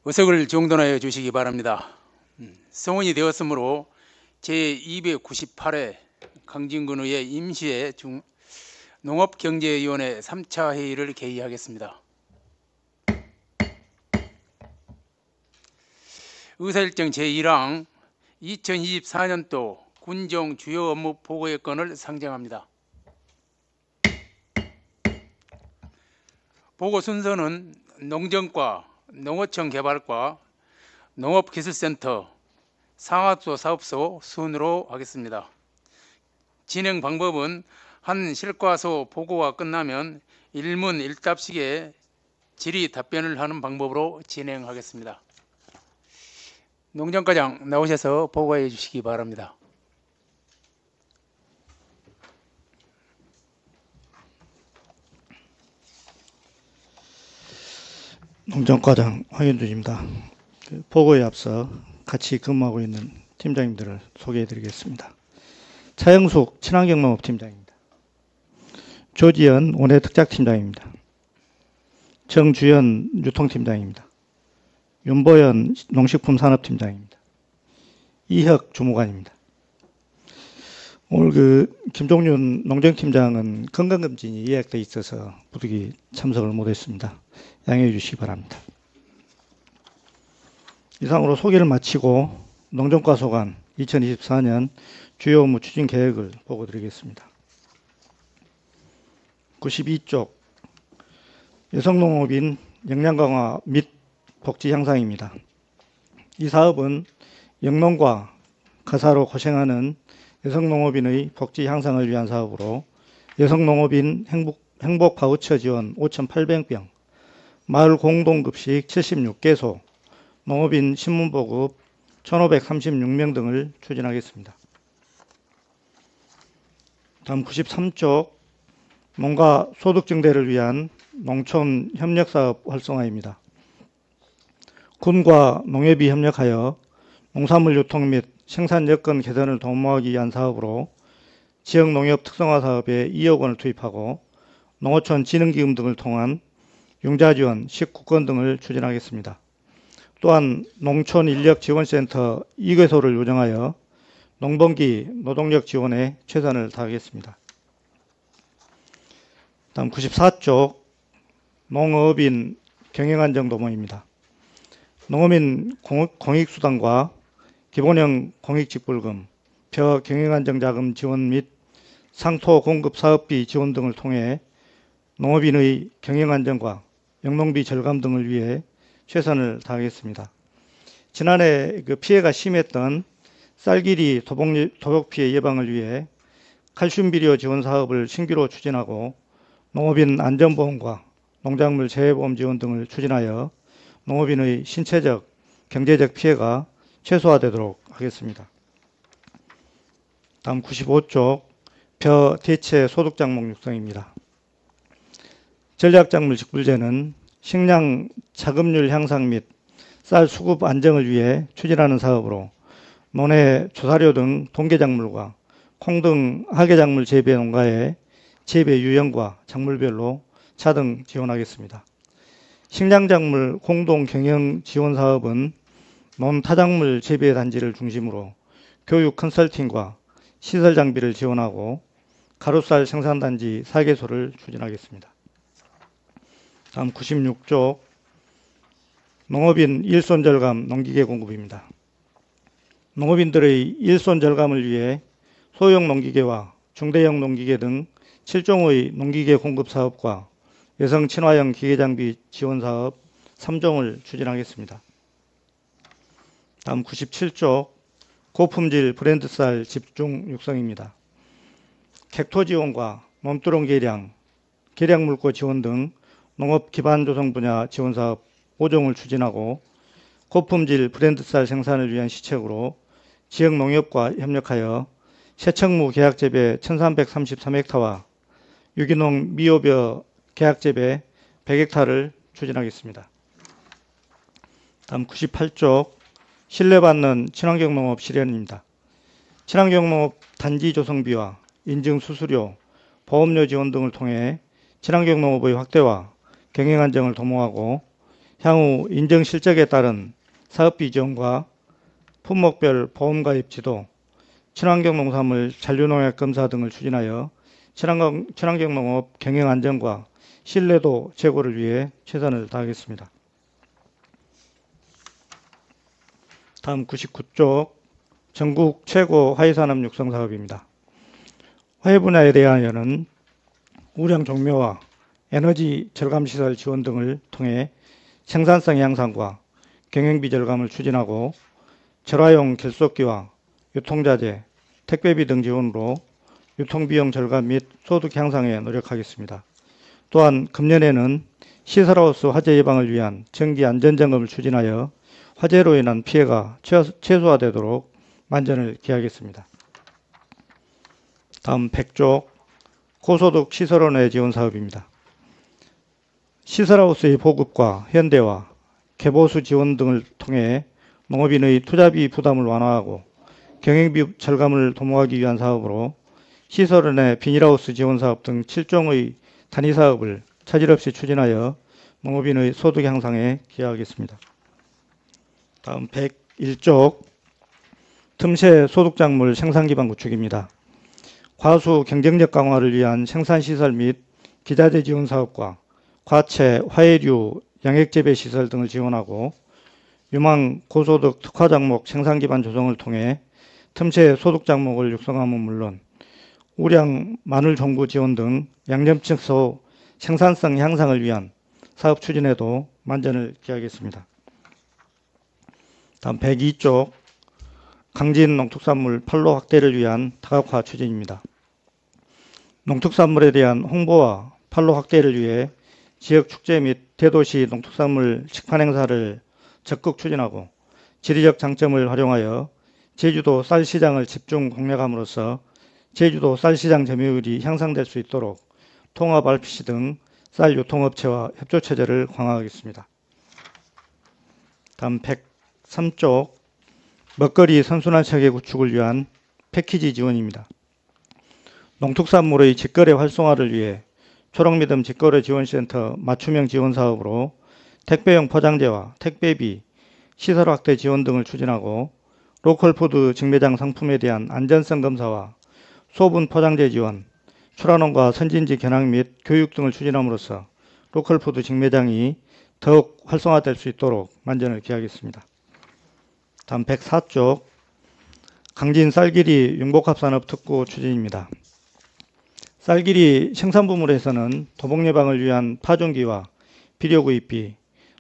의석을 정돈하여 주시기 바랍니다. 성원이 되었으므로 제298회 강진근 의회 임시회 농업경제위원회 3차 회의를 개의하겠습니다. 의사일정 제1항 2024년도 군정 주요 업무 보고의 건을 상정합니다. 보고 순서는 농정과, 농어청 개발과, 농업기술센터, 상하수 사업소 순으로 하겠습니다. 진행 방법은 한 실과소 보고가 끝나면 일문 일답식의 질의 답변을 하는 방법으로 진행하겠습니다. 농정과장 나오셔서 보고해 주시기 바랍니다. 농정과장 황현준입니다. 보고에 앞서 같이 근무하고 있는 팀장님들을 소개해 드리겠습니다. 차영숙 친환경농업팀장입니다. 조지연 원예 특작팀장입니다. 정주연 유통팀장입니다. 윤보연 농식품산업팀장입니다. 이혁 주무관입니다. 오늘 김종윤 농정팀장은 건강검진이 예약되어 있어서 부득이 참석을 못했습니다. 양해해 주시기 바랍니다. 이상으로 소개를 마치고 농정과 소관 2024년 주요 업무 추진 계획을 보고 드리겠습니다. 92쪽 여성농업인 역량 강화 및 복지 향상입니다. 이 사업은 영농과 가사로 고생하는 여성농업인의 복지 향상을 위한 사업으로 여성농업인 행복 바우처 지원 5,800병, 마을 공동급식 76개소, 농업인 신문보급 1,536명 등을 추진하겠습니다. 다음 93쪽 농가 소득 증대를 위한 농촌 협력사업 활성화입니다. 군과 농협이 협력하여 농산물 유통 및 생산 여건 개선을 도모하기 위한 사업으로 지역 농협 특성화 사업에 2억 원을 투입하고 농어촌 진흥기금 등을 통한 융자 지원 19건 등을 추진하겠습니다. 또한 농촌 인력 지원센터 2개소를 운영하여 농번기 노동력 지원에 최선을 다하겠습니다. 다음 94쪽 농업인 경영안정 도모입니다. 농업인 공익수당과 기본형 공익직불금, 벼 경영안정자금 지원 및 상토 공급 사업비 지원 등을 통해 농업인의 경영안정과 영농비 절감 등을 위해 최선을 다하겠습니다. 지난해 피해가 심했던 쌀기리 도복 피해 예방을 위해 칼슘 비료 지원 사업을 신규로 추진하고 농업인 안전보험과 농작물 재해보험 지원 등을 추진하여 농업인의 신체적, 경제적 피해가 최소화되도록 하겠습니다. 다음 95쪽 벼 대체 소득작목 육성입니다. 전략작물 직불제는 식량 자급률 향상 및 쌀 수급 안정을 위해 추진하는 사업으로 논해 조사료 등 동계작물과 콩 등 하계작물 재배 농가의 재배 유형과 작물별로 차등 지원하겠습니다. 식량작물 공동 경영 지원 사업은 논타작물 재배 단지를 중심으로 교육 컨설팅과 시설 장비를 지원하고 가루쌀 생산단지 4개소를 추진하겠습니다. 다음 96쪽 농업인 일손 절감 농기계 공급입니다. 농업인들의 일손 절감을 위해 소형 농기계와 중대형 농기계 등 7종의 농기계 공급 사업과 여성 친화형 기계장비 지원 사업 3종을 추진하겠습니다. 다음 97쪽 고품질 브랜드쌀 집중 육성입니다. 객토 지원과 논두렁 계량, 계량물고 지원 등 농업 기반 조성 분야 지원 사업 5종을 추진하고 고품질 브랜드쌀 생산을 위한 시책으로 지역 농협과 협력하여 새청무 계약재배 1333헥타와 유기농 미오벼 계약재배 100헥타를 추진하겠습니다. 다음 98쪽 신뢰받는 친환경농업 실현입니다. 친환경농업 단지 조성비와 인증 수수료, 보험료 지원 등을 통해 친환경농업의 확대와 경영안정을 도모하고 향후 인정 실적에 따른 사업비 지원과 품목별 보험가입 지도, 친환경 농산물 잔류농약 검사 등을 추진하여 친환경 농업 경영 안정과 신뢰도 제고를 위해 최선을 다하겠습니다. 다음 99쪽 전국 최고 화훼산업 육성 사업입니다. 화훼 분야에 대하여는 우량 종묘와 에너지 절감 시설 지원 등을 통해 생산성 향상과 경영비 절감을 추진하고 절화용 결속기와 유통자재, 택배비 등 지원으로 유통비용 절감 및 소득 향상에 노력하겠습니다. 또한 금년에는 시설하우스 화재 예방을 위한 정기 안전점검을 추진하여 화재로 인한 피해가 최소화되도록 만전을 기하겠습니다. 다음 100쪽 고소득 시설원의 지원 사업입니다. 시설하우스의 보급과 현대화, 개보수 지원 등을 통해 농업인의 투자비 부담을 완화하고 경영비 절감을 도모하기 위한 사업으로 시설원의 비닐하우스 지원 사업 등 7종의 단위 사업을 차질 없이 추진하여 농업인의 소득 향상에 기여하겠습니다. 다음 101쪽 틈새 소득작물 생산기반 구축입니다. 과수 경쟁력 강화를 위한 생산시설 및 기자재 지원 사업과 과채, 화해류, 양액재배 시설 등을 지원하고 유망 고소득 특화 작목 생산기반 조성을 통해 틈새 소득 작목을 육성함은 물론 우량 마늘 종구 지원 등 양념축소 생산성 향상을 위한 사업 추진에도 만전을 기하겠습니다. 다음 102쪽 강진 농특산물 판로 확대를 위한 다각화 추진입니다. 농특산물에 대한 홍보와 판로 확대를 위해 지역 축제 및 대도시 농특산물 식판 행사를 적극 추진하고 지리적 장점을 활용하여 제주도 쌀 시장을 집중 공략함으로써 제주도 쌀 시장 점유율이 향상될 수 있도록 통합 RPC 등 쌀 유통업체와 협조 체제를 강화하겠습니다. 다음 103쪽 먹거리 선순환 체계 구축을 위한 패키지 지원입니다. 농특산물의 직거래 활성화를 위해 초록미듬 직거래 지원센터 맞춤형 지원 사업으로 택배용 포장재와 택배비, 시설 확대 지원 등을 추진하고 로컬푸드 직매장 상품에 대한 안전성 검사와 소분 포장재 지원, 출하농가 선진지 견학 및 교육 등을 추진함으로써 로컬푸드 직매장이 더욱 활성화될 수 있도록 만전을 기하겠습니다. 다음 104쪽 강진 쌀기리 융복합산업 특구 추진입니다. 쌀기리 생산부물에서는 도복 예방을 위한 파종기와 비료 구입비,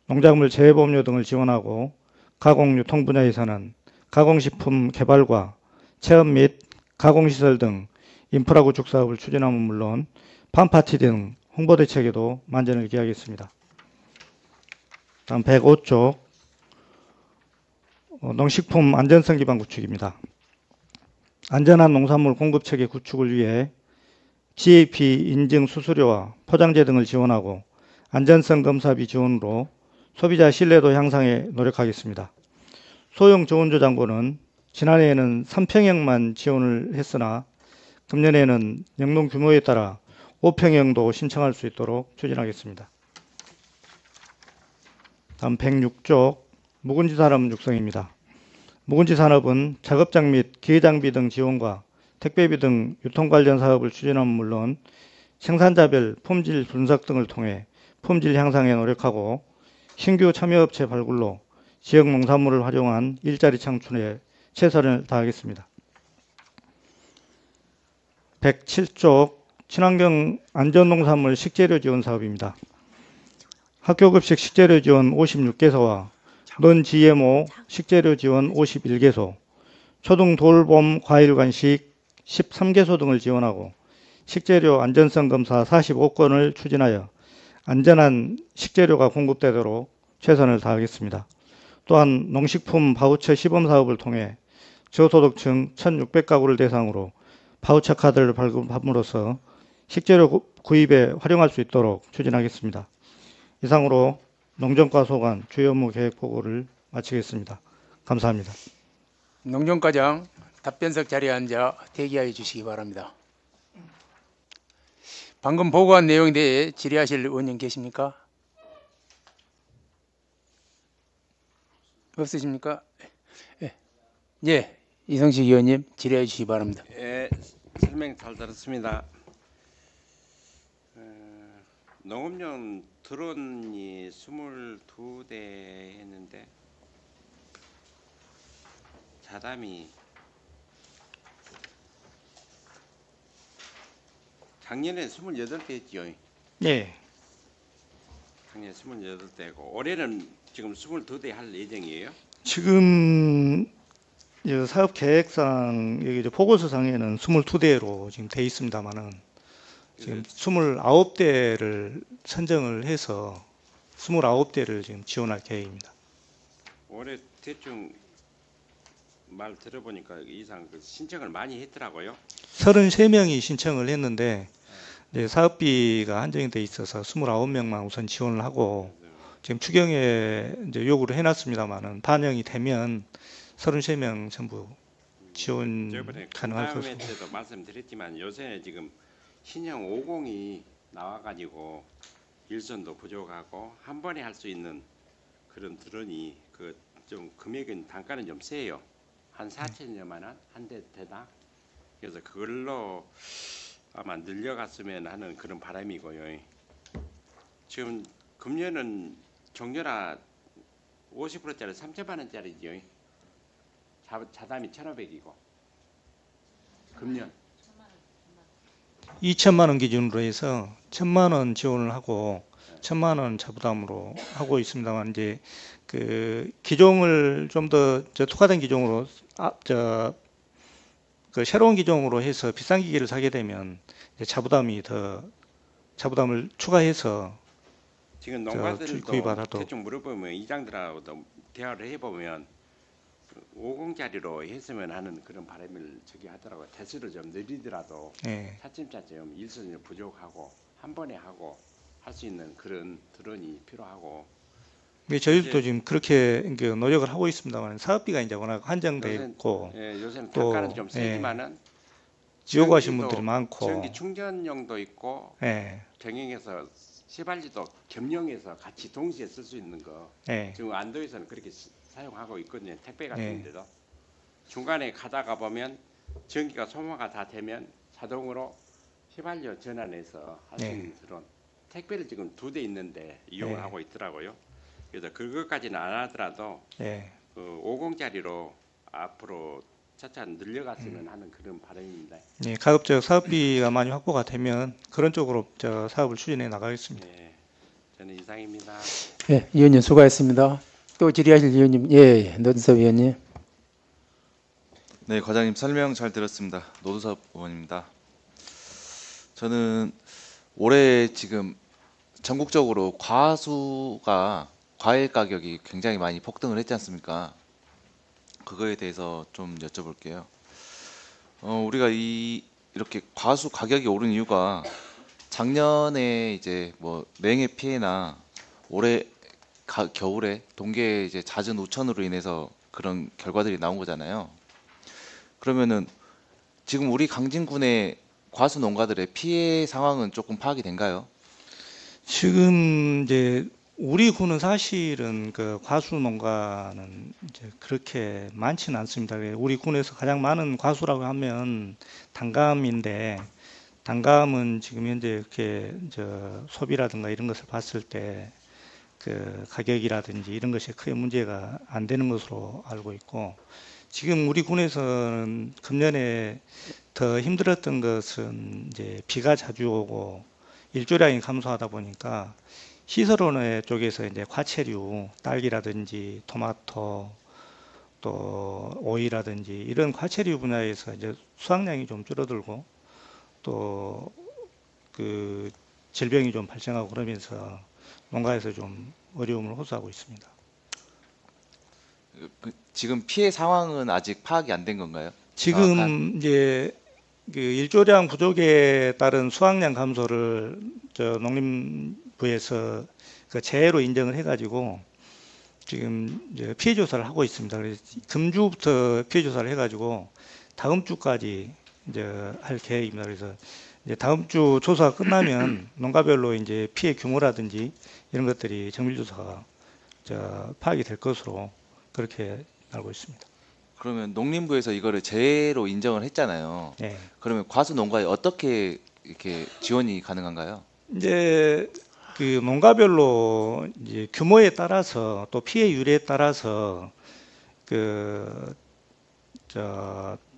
농작물 재해보험료 등을 지원하고 가공 유통 분야에서는 가공식품 개발과 체험 및 가공시설 등 인프라 구축 사업을 추진함은 물론 팜파티 등 홍보 대책에도 만전을 기하겠습니다. 다음 105쪽 농식품 안전성 기반 구축입니다. 안전한 농산물 공급 체계 구축을 위해 GAP 인증 수수료와 포장재 등을 지원하고 안전성 검사비 지원으로 소비자 신뢰도 향상에 노력하겠습니다. 소형 저온저장고는 지난해에는 3평형만 지원을 했으나 금년에는 영농 규모에 따라 5평형도 신청할 수 있도록 추진하겠습니다. 다음 106쪽 묵은지 산업 육성입니다. 묵은지 산업은 작업장 및 기계장비 등 지원과 택배비 등 유통 관련 사업을 추진함은 물론 생산자별 품질 분석 등을 통해 품질 향상에 노력하고 신규 참여업체 발굴로 지역 농산물을 활용한 일자리 창출에 최선을 다하겠습니다. 107쪽 친환경 안전농산물 식재료 지원 사업입니다. 학교급식 식재료 지원 56개소와 non-GMO 식재료 지원 51개소, 초등 돌봄 과일 간식 13개소 등을 지원하고 식재료 안전성 검사 45건을 추진하여 안전한 식재료가 공급되도록 최선을 다하겠습니다. 또한 농식품 바우처 시범 사업을 통해 저소득층 1,600가구를 대상으로 바우처 카드를 발급함으로써 식재료 구입에 활용할 수 있도록 추진하겠습니다. 이상으로 농정과 소관 주요 업무 계획 보고를 마치겠습니다. 감사합니다. 농정과장 답변석 자리에 앉아 대기하여 주시기 바랍니다. 방금 보고한 내용에 대해 질의하실 의원님 계십니까? 없으십니까? 예, 예, 이성식 의원님 질의해 주시기 바랍니다. 예, 설명 잘 들었습니다. 농업용 드론이 22대 했는데 자담이 작년에 28대 했지요. 예, 작년에 28대고 올해는 지금 22대 할 예정이에요. 지금 이 사업 계획상 여기 이제 보고서상에는 22대로 지금 돼 있습니다만은 지금 29대를 선정을 해서 29대를 지금 지원할 계획입니다. 올해 대충 말 들어보니까 이상 그 신청을 많이 했더라고요. 33명이 신청을 했는데 이제 사업비가 한정이 돼 있어서 29명만 우선 지원을 하고 지금 추경에 이제 요구를 해놨습니다만은 반영이 되면 33명 전부 지원 저번에 가능할 것으로. 때도 말씀드렸지만 요새 지금 신형 50이 나와가지고 일손도 부족하고 한 번에 할 수 있는 그런 드론이 그 좀 금액은 단가는 좀 세요. 한 4천여만 원 한 대 대당. 그래서 그걸로 아마 늘려갔으면 하는 그런 바람이고요. 지금 금년은 정렬화 50%짜리 3천만 원짜리죠. 자담이 1,500이고 금년 2천만 원 기준으로 해서 1,000만 원 지원을 하고 1,000만 원 자부담으로 하고 있습니다만 이제 그 기종을 좀 더 특화된 기종으로 그 새로운 기종으로 해서 비싼 기기를 사게 되면 이제 자부담을 추가해서 지금 구입 농가들도 받아도. 대충 물어보면 이장들하고도 대화를 해보면 50짜리로 했으면 하는 그런 바람을 저기 하더라고요. 대수를 좀 느리더라도 예, 차츰차츰 일선이 부족하고 한 번에 하고 할 수 있는 그런 드론이 필요하고 저희들도 이제- 지금 그렇게 그 노력을 하고 있습니다만 사업비가 이제 워낙 한정돼 요새는- 있고 요새는 또, 단가는 좀 세지만은 요구하시는 전기도- 분들이 많고 전기 충전용도 있고 예, 병행해서 시발리도 겸용해서 같이 동시에 쓸 수 있는 거 예, 지금 안도에서는 그렇게 사용하고 있거든요. 택배 같은 데도 중간에 가다가 보면 전기가 소모가 다 되면 자동으로 휘발유 전환해서 할 수 네. 있는 드론 택배를 지금 2대 있는데 이용을 네. 하고 있더라고요. 그래서 그것까지는 안 하더라도 예. 그 50짜리로 앞으로 차차 늘려갔으면 하는 그런 바람입니다. 예, 가급적 사업비가 많이 확보가 되면 그런 쪽으로 사업을 추진해 나가겠습니다. 네, 저는 이상입니다. 예, 의원님 수고하셨습니다. 또 질의하실 의원님, 예, 노준섭 의원님. 네, 과장님 설명 잘 들었습니다. 노두섭 의원입니다. 저는 올해 지금 전국적으로 과일 가격이 굉장히 많이 폭등을 했지 않습니까? 그거에 대해서 좀 여쭤볼게요. 우리가 이렇게 과수 가격이 오른 이유가 작년에 이제 뭐 냉해 피해나 올해 겨울에 동계 이제 잦은 우천으로 인해서 그런 결과들이 나온 거잖아요. 그러면은 지금 우리 강진군의 과수 농가들의 피해 상황은 조금 파악이 된가요? 지금 이제 우리 군은 사실은 그 과수 농가는 이제 그렇게 많지는 않습니다. 우리 군에서 가장 많은 과수라고 하면 단감인데 단감은 지금 현재 이렇게 소비라든가 이런 것을 봤을 때 그 가격이라든지 이런 것이 크게 문제가 안 되는 것으로 알고 있고 지금 우리 군에서는 금년에 더 힘들었던 것은 이제 비가 자주 오고 일조량이 감소하다 보니까 시설원회 쪽에서 이제 과채류, 딸기라든지 토마토, 또 오이라든지 이런 과채류 분야에서 이제 수확량이 좀 줄어들고 또 그 질병이 좀 발생하고 그러면서 농가에서 좀 어려움을 호소하고 있습니다. 지금 피해 상황은 아직 파악이 안 된 건가요? 지금 이제 그 일조량 부족에 따른 수확량 감소를 농림부에서 그 재해로 인정을 해가지고 지금 이제 피해 조사를 하고 있습니다. 그래서 금주부터 피해 조사를 해가지고 다음 주까지 이제 할 계획입니다. 그래서 이제 다음 주 조사가 끝나면 농가별로 이제 피해 규모라든지 이런 것들이 정밀 조사가 파악이 될 것으로 그렇게 알고 있습니다. 그러면 농림부에서 이거를 재해로 인정을 했잖아요. 예. 그러면 과수 농가에 어떻게 이렇게 지원이 가능한가요? 이제 그 농가별로 이제 규모에 따라서 또 피해 유래에 따라서 그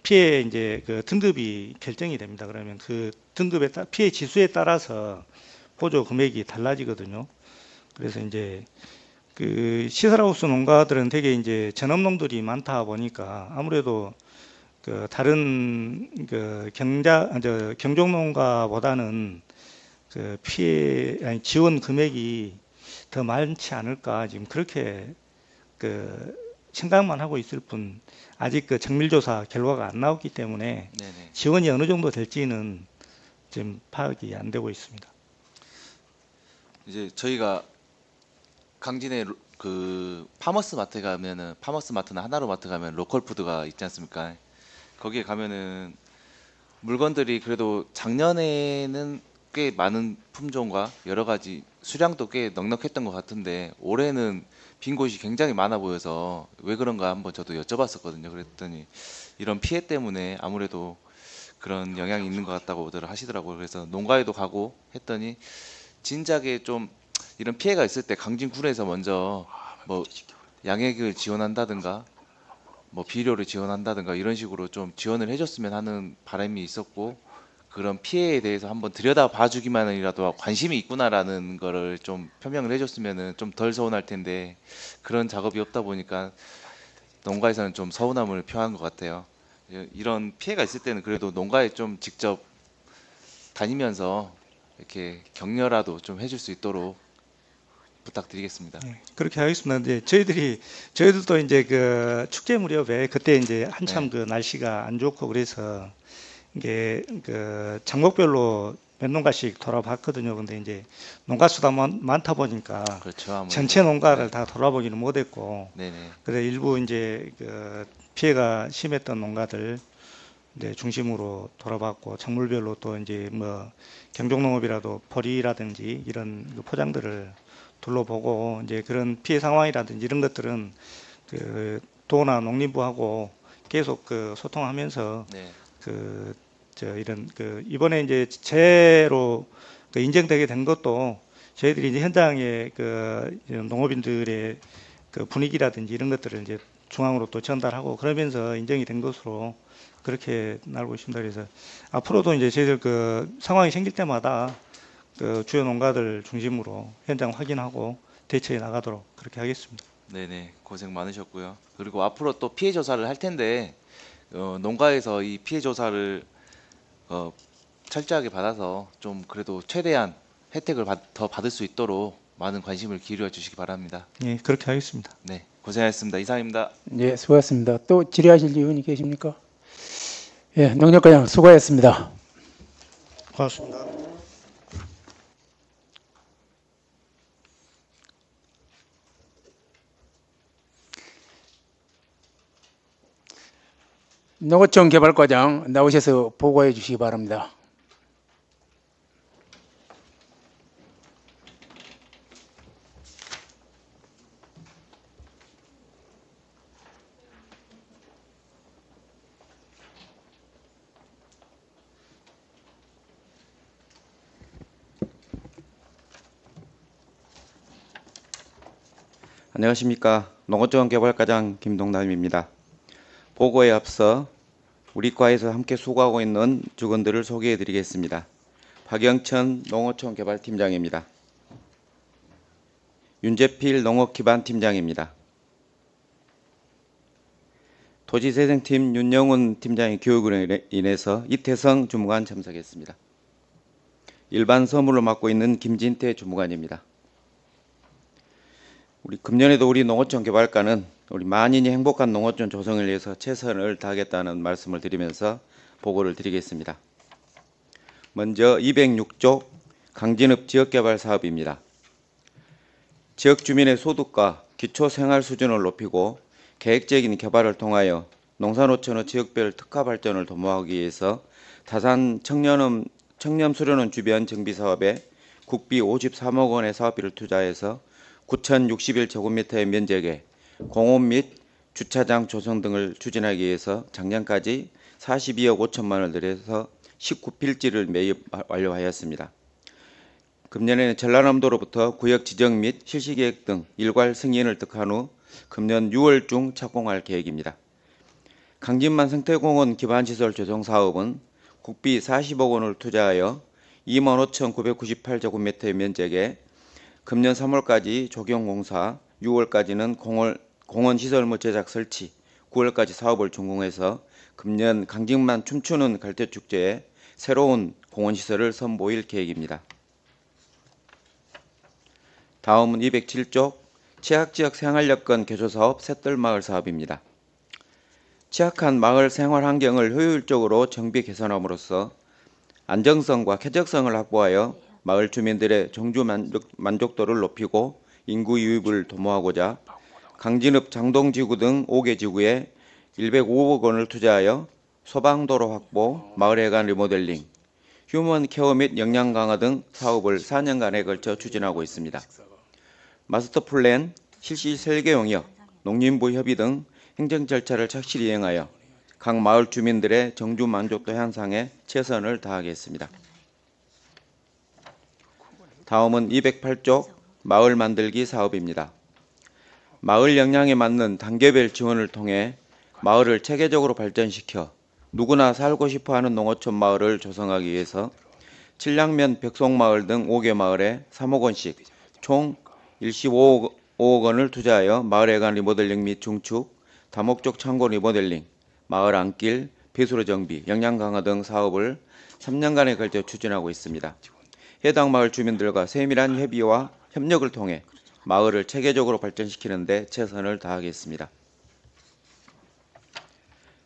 피해 이제 그 등급이 결정이 됩니다. 그러면 그 등급에 따라 피해 지수에 따라서 보조 금액이 달라지거든요. 그래서 이제 그 시설하우스 농가들은 되게 이제 전업농들이 많다 보니까 아무래도 그 다른 그 경종농가보다는 그 피해 아니 지원 금액이 더 많지 않을까 지금 그렇게 그 생각만 하고 있을 뿐 아직 그 정밀조사 결과가 안 나왔기 때문에 네네. 지원이 어느 정도 될지는 지금 파악이 안 되고 있습니다. 이제 저희가 강진에 그 파머스 마트 가면은 파머스 마트나 하나로 마트 가면 로컬 푸드가 있지 않습니까? 거기에 가면은 물건들이 그래도 작년에는 꽤 많은 품종과 여러 가지 수량도 꽤 넉넉했던 것 같은데 올해는 빈 곳이 굉장히 많아 보여서 왜 그런가 한번 저도 여쭤봤었거든요. 그랬더니 이런 피해 때문에 아무래도 그런 영향이 있는 것 같다고들 하시더라고요. 그래서 농가에도 가고 했더니 진작에 좀 이런 피해가 있을 때 강진군에서 먼저 뭐 양액을 지원한다든가 뭐 비료를 지원한다든가 이런 식으로 좀 지원을 해줬으면 하는 바람이 있었고 그런 피해에 대해서 한번 들여다 봐주기만이라도 관심이 있구나라는 거를 좀 표명을 해줬으면은 좀 덜 서운할 텐데 그런 작업이 없다 보니까 농가에서는 좀 서운함을 표한 것 같아요. 이런 피해가 있을 때는 그래도 농가에 좀 직접 다니면서 이렇게 격려라도 좀 해줄 수 있도록 부탁드리겠습니다. 네, 그렇게 하겠습니다. 이제 저희들도 이제 그 축제 무렵에 그때 이제 한참 네. 그 날씨가 안 좋고 그래서 이게 그 장목별로 몇 농가씩 돌아봤거든요. 근데 이제 농가 수가 많다 보니까 그렇죠. 아무래도. 전체 농가를 네. 다 돌아보기는 못했고, 네네. 그래서 일부 이제 그 피해가 심했던 농가들 이제 중심으로 돌아봤고, 작물별로 또 이제 뭐 경종농업이라도 보리라든지 이런 그 포장들을 둘러보고 이제 그런 피해 상황이라든지 이런 것들은 그 도나 농림부하고 계속 그 소통하면서 네. 이런 이번에 이제 재해로 그 인정되게 된 것도 저희들이 이제 현장에 이런 농업인들의 그 분위기라든지 이런 것들을 이제 중앙으로 또 전달하고 그러면서 인정이 된 것으로 그렇게 알고 있습니다. 그래서 앞으로도 이제 저희들 그 상황이 생길 때마다 그 주요 농가들 중심으로 현장 확인하고 대처해 나가도록 그렇게 하겠습니다. 네네. 고생 많으셨고요. 그리고 앞으로 또 피해 조사를 할 텐데 농가에서 이 피해 조사를 철저하게 받아서 좀 그래도 최대한 혜택을 더 받을 수 있도록 많은 관심을 기울여 주시기 바랍니다. 예, 그렇게 하겠습니다. 네, 고생하셨습니다. 이상입니다. 네, 수고하셨습니다. 또 질의하실 의원이 계십니까? 예, 농협과장 수고하셨습니다. 고맙습니다. 농어촌 개발과장 나오셔서 보고해 주시기 바랍니다. 안녕하십니까. 농어촌 개발과장 김동남입니다. 보고에 앞서 우리 과에서 함께 수고하고 있는 직원들을 소개해 드리겠습니다. 박영천 농어촌 개발팀장입니다. 윤재필 농업기반팀장입니다. 토지재생팀 윤영훈 팀장의 교육으로 인해서 이태성 주무관 참석했습니다. 일반 서무를 맡고 있는 김진태 주무관입니다. 금년에도 우리 농어촌 개발과는 우리 만인이 행복한 농어촌 조성을 위해서 최선을 다하겠다는 말씀을 드리면서 보고를 드리겠습니다. 먼저 206조 강진읍 지역개발 사업입니다. 지역 주민의 소득과 기초 생활 수준을 높이고 계획적인 개발을 통하여 농산어촌의 지역별 특화 발전을 도모하기 위해서 다산 청렴 수련원 주변 정비 사업에 국비 53억 원의 사업비를 투자해서 9,061제곱미터의 면적에 공업 및 주차장 조성 등을 추진하기 위해서 작년까지 42억 5천만 원을 들여서 19필지를 매입 완료하였습니다. 금년에는 전라남도로부터 구역 지정 및 실시계획 등 일괄 승인을 득한 후 금년 6월 중 착공할 계획입니다. 강진만 생태공원 기반시설 조성 사업은 국비 40억 원을 투자하여 25,998제곱미터의 면적에 금년 3월까지 조경공사, 6월까지는 공원 시설물 제작 설치, 9월까지 사업을 준공해서 금년 강진만 춤추는 갈대축제에 새로운 공원시설을 선보일 계획입니다. 다음은 207쪽 취약지역 생활여건 개조사업 샛들마을 사업입니다. 취약한 마을 생활환경을 효율적으로 정비 개선함으로써 안정성과 쾌적성을 확보하여 마을 주민들의 정주 만족도를 높이고 인구 유입을 도모하고자 강진읍 장동지구 등 5개 지구에 105억 원을 투자하여 소방도로 확보, 마을회관 리모델링, 휴먼 케어 및 역량 강화 등 사업을 4년간에 걸쳐 추진하고 있습니다. 마스터 플랜, 실시 설계 용역, 농림부 협의 등 행정 절차를 착실히 이행하여 각 마을 주민들의 정주 만족도 향상에 최선을 다하겠습니다. 다음은 208쪽 마을 만들기 사업입니다. 마을 역량에 맞는 단계별 지원을 통해 마을을 체계적으로 발전시켜 누구나 살고 싶어하는 농어촌 마을을 조성하기 위해서 칠량면 백송마을 등 5개 마을에 3억 원씩 총 일시 5억 원을 투자하여 마을회관 리모델링 및 중축, 다목적 창고 리모델링, 마을 안길, 배수로 정비, 역량 강화 등 사업을 3년간에 걸쳐 추진하고 있습니다. 해당 마을 주민들과 세밀한 협의와 협력을 통해 마을을 체계적으로 발전시키는 데 최선을 다하겠습니다.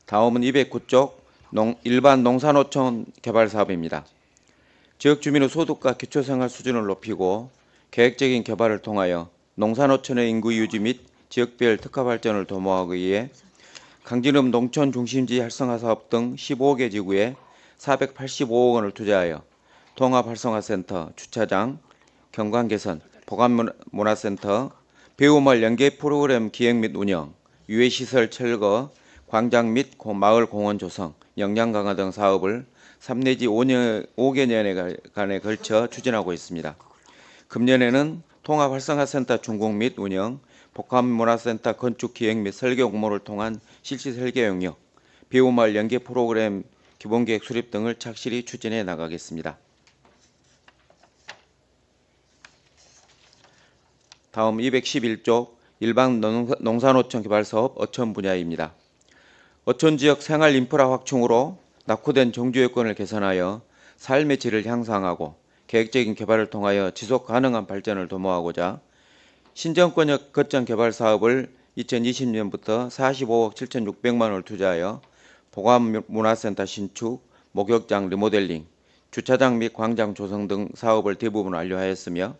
다음은 209쪽 일반 농산어촌 개발 사업입니다. 지역 주민의 소득과 기초생활 수준을 높이고 계획적인 개발을 통하여 농산어촌의 인구 유지 및 지역별 특화 발전을 도모하기 위해 강진읍 농촌 중심지 활성화 사업 등 15개 지구에 485억 원을 투자하여 통합활성화센터, 주차장, 경관 개선, 보관문화센터, 배우마을 연계 프로그램 기획 및 운영, 유해시설 철거, 광장 및 마을 공원 조성, 역량 강화 등 사업을 3 내지 5개년간에 걸쳐 추진하고 있습니다. 금년에는 통합활성화센터 준공 및 운영, 복합문화센터 건축 기획 및 설계 공모를 통한 실시 설계 용역, 배우마을 연계 프로그램 기본계획 수립 등을 착실히 추진해 나가겠습니다. 다음 211쪽 일반 농산어촌 개발사업 어촌 분야입니다. 어촌 지역 생활 인프라 확충으로 낙후된 정주 여건을 개선하여 삶의 질을 향상하고 계획적인 개발을 통하여 지속 가능한 발전을 도모하고자 신정권역 거점 개발 사업을 2020년부터 45억 7,600만 원을 투자하여 보관문화센터 신축, 목욕장 리모델링, 주차장 및 광장 조성 등 사업을 대부분 완료하였으며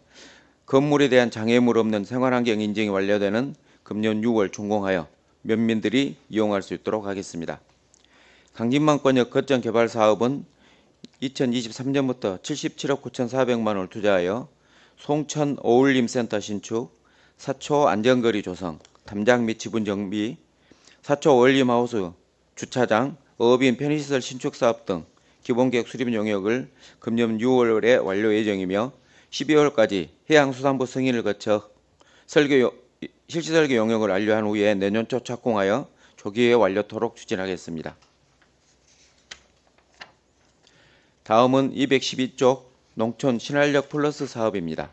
건물에 대한 장애물 없는 생활환경 인증이 완료되는 금년 6월 준공하여 면민들이 이용할 수 있도록 하겠습니다. 강진만권역 거점 개발 사업은 2023년부터 77억 9,400만 원을 투자하여 송천 어울림센터 신축, 사초 안전거리 조성, 담장 및 지분 정비, 사초 어울림하우스, 주차장, 어업인 편의시설 신축 사업 등 기본계획 수립 용역을 금년 6월에 완료 예정이며 12월까지 해양수산부 승인을 거쳐 실시설계 용역을 완료한 후에 내년 초 착공하여 조기에 완료토록 추진하겠습니다. 다음은 212쪽 농촌 신활력 플러스 사업입니다.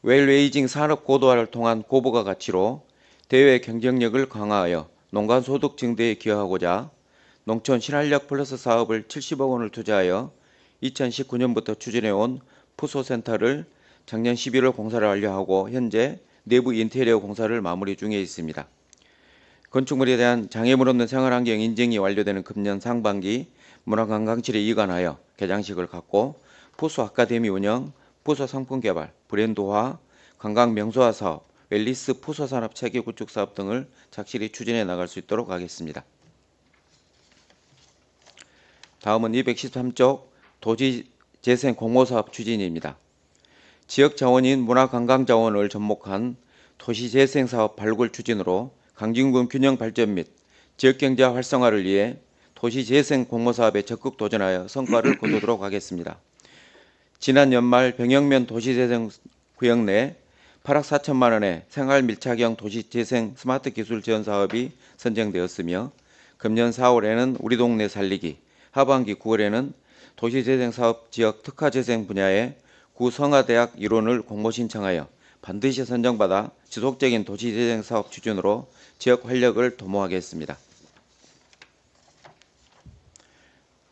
웰웨이징 산업 고도화를 통한 고부가 가치로 대외 경쟁력을 강화하여 농가 소득 증대에 기여하고자 농촌 신활력 플러스 사업을 70억 원을 투자하여 2019년부터 추진해온 푸소센터를 작년 11월 공사를 완료하고 현재 내부 인테리어 공사를 마무리 중에 있습니다. 건축물에 대한 장애물 없는 생활환경 인증이 완료되는 금년 상반기 문화관광실에 이관하여 개장식을 갖고 푸소 아카데미 운영, 푸소 상품 개발, 브랜드화, 관광 명소화 사업, 웰리스 푸소 산업 체계 구축 사업 등을 착실히 추진해 나갈 수 있도록 하겠습니다. 다음은 213쪽 도시 재생 공모 사업 추진입니다. 지역 자원인 문화관광자원을 접목한 도시 재생 사업 발굴 추진으로 강진군 균형 발전 및 지역경제 활성화를 위해 도시재생 공모사업에 적극 도전하여 성과를 거두도록 하겠습니다. 지난 연말 병영면 도시재생 구역 내 8억 4천만 원의 생활밀착형 도시재생 스마트 기술 지원 사업이 선정되었으며 금년 4월에는 우리 동네 살리기, 하반기 9월에는 도시재생사업 지역 특화재생 분야의 구성화대학 일원을 공모 신청하여 반드시 선정받아 지속적인 도시재생사업 추진으로 지역 활력을 도모하겠습니다.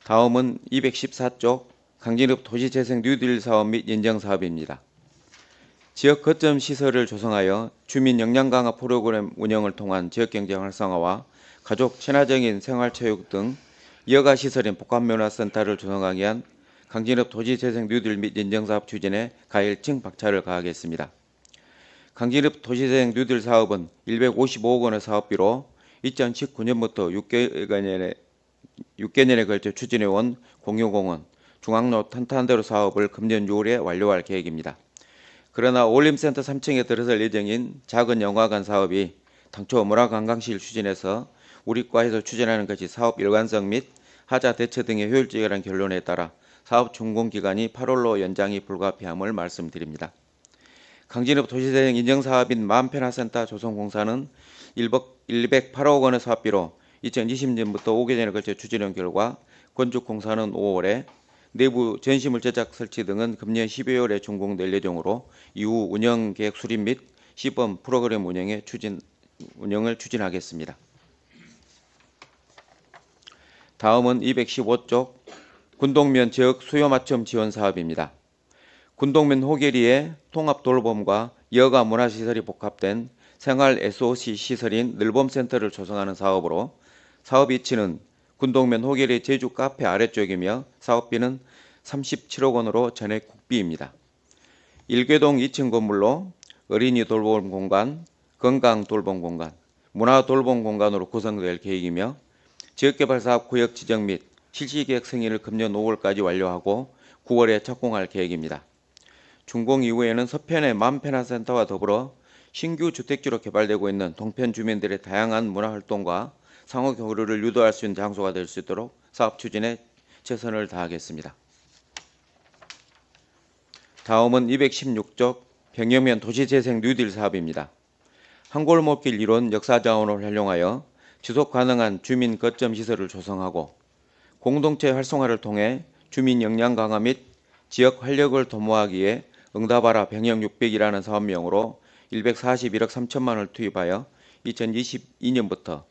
다음은 214쪽 강진읍 도시재생 뉴딜 사업 및 인정사업입니다. 지역 거점 시설을 조성하여 주민 역량 강화 프로그램 운영을 통한 지역경제 활성화와 가족 친화적인 생활체육 등 여가 시설인 복합문화센터를 조성하기 위한 강진읍 도시재생 뉴딜 및 인정사업 추진에 가일층 박차를 가하겠습니다. 강진읍 도시재생 뉴딜 사업은 155억 원의 사업비로 2019년부터 6개년에 걸쳐 추진해온 공유공원, 중앙로 탄탄도로 사업을 금년 6월에 완료할 계획입니다. 그러나 올림센터 3층에 들어설 예정인 작은 영화관 사업이 당초 문화관광실 추진해서 우리과에서 추진하는 것이 사업 일관성 및 하자 대처 등의 효율적이라는 결론에 따라 사업 준공기간이 8월로 연장이 불가피함을 말씀드립니다. 강진읍 도시재생 인정사업인 마음편화센터 조성공사는 108억 원의 사업비로 2020년부터 5개년에 걸쳐 추진한 결과 건축공사는 5월에 내부 전시물 제작 설치 등은 금년 12월에 준공될 예정으로 이후 운영계획 수립 및 시범 프로그램 운영을 추진하겠습니다. 다음은 215쪽 군동면 지역 수요 맞춤 지원 사업입니다. 군동면 호계리에 통합돌봄과 여가 문화시설이 복합된 생활 SOC 시설인 늘봄센터를 조성하는 사업으로 사업 위치는 군동면 호계리 제주 카페 아래쪽이며 사업비는 37억 원으로 전액 국비입니다. 1궤동 2층 건물로 어린이 돌봄 공간, 건강 돌봄 공간, 문화 돌봄 공간으로 구성될 계획이며 지역개발사업 구역 지정 및 실시계획 승인을 금년 5월까지 완료하고 9월에 착공할 계획입니다. 준공 이후에는 서편의 마음편화센터와 더불어 신규 주택지로 개발되고 있는 동편 주민들의 다양한 문화활동과 상호 교류를 유도할 수 있는 장소가 될 수 있도록 사업 추진에 최선을 다하겠습니다. 다음은 216쪽 병영면 도시재생 뉴딜 사업입니다. 한골목길 이론 역사자원을 활용하여 지속 가능한 주민 거점 시설을 조성하고 공동체 활성화를 통해 주민 역량 강화 및 지역 활력을 도모하기 위해 응답하라 병영 600이라는 사업명으로 141억 3천만 원을 투입하여 2022년부터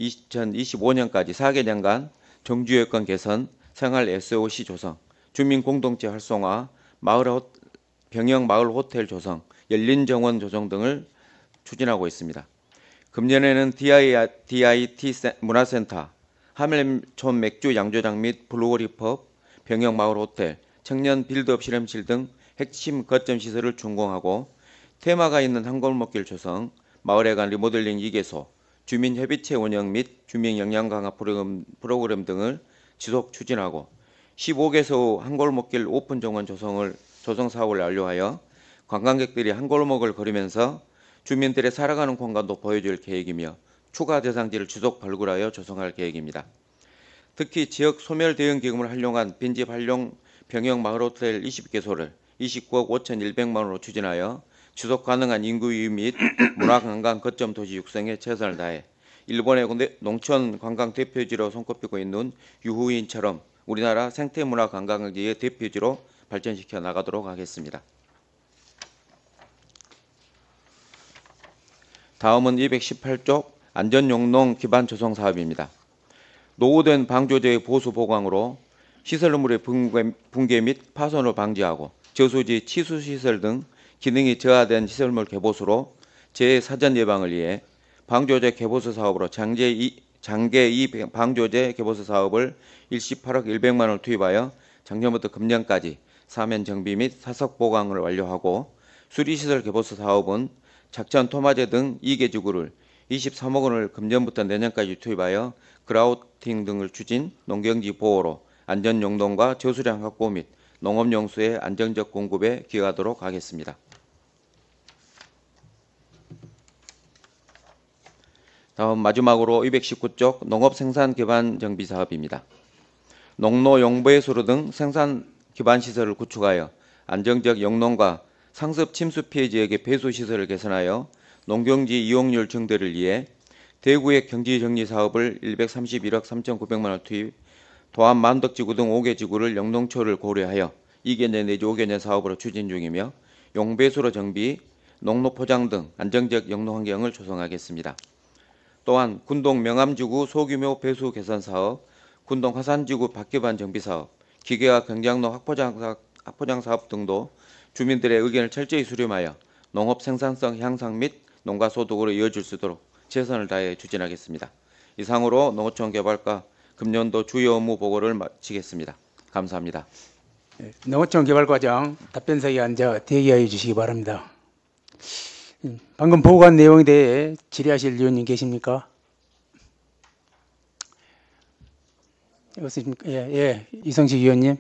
2025년까지 4개년간 정주여건 개선, 생활 SOC 조성, 주민 공동체 활성화, 병영 마을 호텔 조성, 열린 정원 조성 등을 추진하고 있습니다. 금년에는 DIT 문화센터, 하멜촌 맥주 양조장 및 블루오리펍, 병영 마을 호텔, 청년 빌드업 실험실 등 핵심 거점 시설을 준공하고 테마가 있는 한골목길 조성, 마을에 간 리모델링 2개소, 주민협의체 운영 및 주민 역량 강화 프로그램 등을 지속 추진하고 15개소 한골목길 오픈 정원 조성 사업을 완료하여 관광객들이 한골목을 걸으면서 주민들의 살아가는 공간도 보여줄 계획이며 추가 대상지를 지속 발굴하여 조성할 계획입니다. 특히 지역 소멸 대응 기금을 활용한 빈집 활용 병영 마을 호텔 20개소를 29억 5,100만 원으로 추진하여 지속 가능한 인구 유입 및 문화관광 거점 도시 육성에 최선을 다해 일본의 농촌 관광 대표지로 손꼽히고 있는 유후인처럼 우리나라 생태문화 관광지의 대표지로 발전시켜 나가도록 하겠습니다. 다음은 218쪽 안전용농 기반 조성 사업입니다. 노후된 방조제의 보수 보강으로 시설물의 붕괴 및 파손을 방지하고 저수지 치수시설 등 기능이 저하된 시설물 개보수로 재해 사전 예방을 위해 방조제 개보수 사업으로 장계 2 방조제 개보수 사업을 18억 100만 원을 투입하여 작년부터 금년까지 사면 정비 및 사석 보강을 완료하고 수리시설 개보수 사업은 작천 토마제 등 2개 지구를 23억 원을 금년부터 내년까지 투입하여 그라우팅 등을 추진, 농경지 보호로 안전용동과 저수량 확보 및 농업용수의 안정적 공급에 기여하도록 하겠습니다. 다음 마지막으로 219쪽 농업 생산 기반 정비 사업입니다. 농로 용배수로 등 생산 기반 시설을 구축하여 안정적 영농과 상습 침수 피해 지역의 배수 시설을 개선하여 농경지 이용률 증대를 위해 대구의 경지 정리 사업을 131억 3,900만 원 투입, 도안 만덕지구 등 5개 지구를 영농초를 고려하여 2개년 내지 5개년 사업으로 추진 중이며 용배수로 정비, 농로 포장 등 안정적 영농 환경을 조성하겠습니다. 또한 군동 명암지구 소규모 배수 개선 사업, 군동 화산지구 밭기반 정비 사업, 기계와 경장로 확포장 사업 등도 주민들의 의견을 철저히 수렴하여 농업 생산성 향상 및 농가 소득으로 이어질 수 있도록 최선을 다해 추진하겠습니다. 이상으로 농어촌 개발과 금년도 주요 업무 보고를 마치겠습니다. 감사합니다. 농어촌 개발과장 답변석에 앉아 대기하여 주시기 바랍니다. 방금 보고한 내용에 대해 질의하실 위원님 계십니까? 이성식 위원님.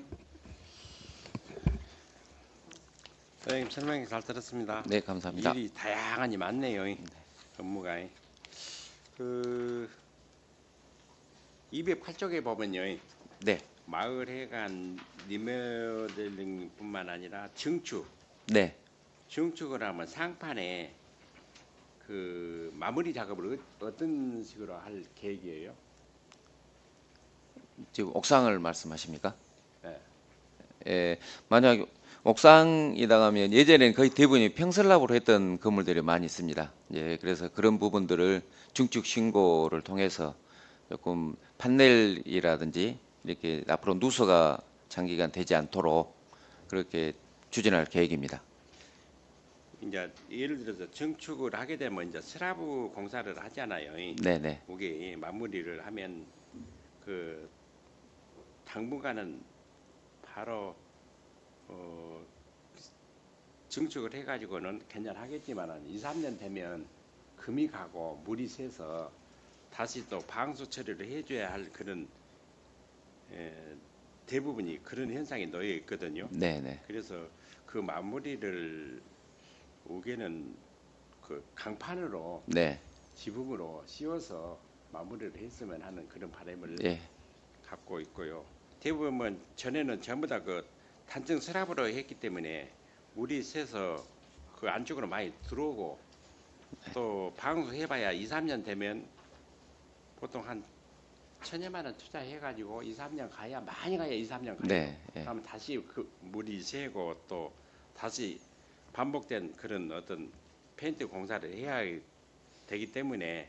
선생님 설명 잘 들었습니다. 네, 감사합니다. 일이 다양하니 많네요. 업무가. 그 208쪽에 보면요. 네, 마을 해관 리모델링뿐만 아니라 증축. 네. 증축을 하면 상판에 그 마무리 작업을 어떤 식으로 할 계획이에요? 지금 옥상을 말씀하십니까? 네. 예, 만약 옥상이다 하면 예전에는 거의 대부분이 평슬랍으로 했던 건물들이 많이 있습니다. 예, 그래서 그런 부분들을 증축 신고를 통해서 조금 판넬이라든지 이렇게 앞으로 누수가 장기간 되지 않도록 그렇게 추진할 계획입니다. 이제 예를 들어서 증축을 하게 되면 이제 슬라브 공사를 하잖아요. 네네. 그게 마무리를 하면 그 당분간은 바로 증축을 해가지고는 괜찮하겠지만은 2, 3년 되면 금이 가고 물이 새서 다시 또 방수 처리를 해줘야 할 그런 대부분이 그런 현상이 놓여 있거든요. 네네. 그래서 그 마무리를 5개는 그 강판으로 네. 지붕으로 씌워서 마무리를 했으면 하는 그런 바람을 예. 갖고 있고요. 대부분 전에는 전부 다 그 단층 슬랍으로 했기 때문에 물이 새서 그 안쪽으로 많이 들어오고 또 방수해봐야 2, 3년 되면 보통 한 1,000여만 원 투자해가지고 2, 3년 가야 많이 가야 2, 3년 가요. 네. 예. 그러면 다시 그 물이 새고 또 다시 반복된 그런 어떤 페인트 공사를 해야 되기 때문에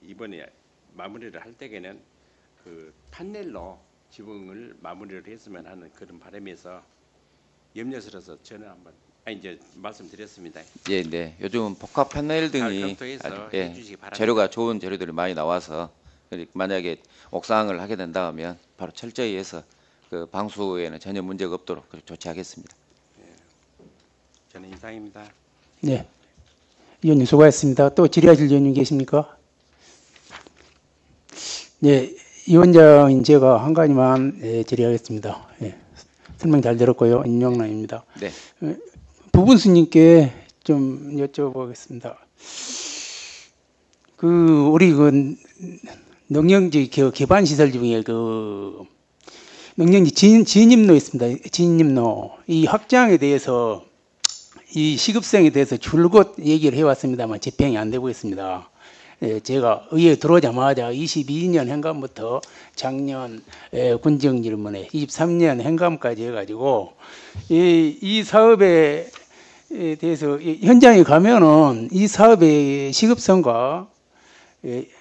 이번에 마무리를 할 때에는 그 판넬로 지붕을 마무리를 했으면 하는 그런 바람에서 염려스러워서 저는 한번 이제 말씀드렸습니다. 예, 네. 요즘 복합 패널 잘 등이 검토해서 예, 해주시기 바랍니다. 재료가 좋은 재료들이 많이 나와서 만약에 옥상을 하게 된다면 바로 철저히 해서 그 방수에는 전혀 문제가 없도록 조치하겠습니다. 저는 이상입니다. 네. 위원님 수고하셨습니다. 또 질의하실 위원님 계십니까? 네. 위원장인 제가 한 가지만 질의하겠습니다. 예. 설명 잘 들었고요. 임명란입니다. 네. 부분수님께 좀 여쭤보겠습니다. 우리 농경지 기반 시설 중에 농경지 진입로 있습니다. 진입로 이 확장에 대해서 이 시급성에 대해서 줄곧 얘기를 해왔습니다만 집행이 안 되고 있습니다. 제가 의회에 들어오자마자 22년 행감부터 작년 군정질문에 23년 행감까지 해가지고 이 사업에 대해서 현장에 가면은 이 사업의 시급성과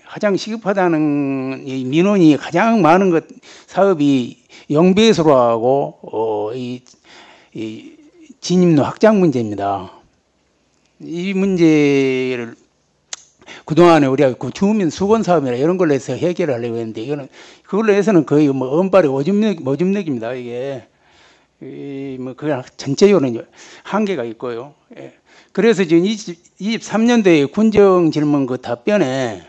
가장 시급하다는 이 민원이 가장 많은 것 사업이 영배수로 하고 이 진입로 확장 문제입니다. 이 문제를 그동안에 우리가 그 주민 수건 사업이나 이런 걸로 해서 해결을 하려고 했는데 이거는 그걸로 해서는 거의 뭐 은발의 오줌내기입니다. 이게 그냥 전체적으로 한계가 있고요. 예. 그래서 지금 23년도에 군정 질문 그 답변에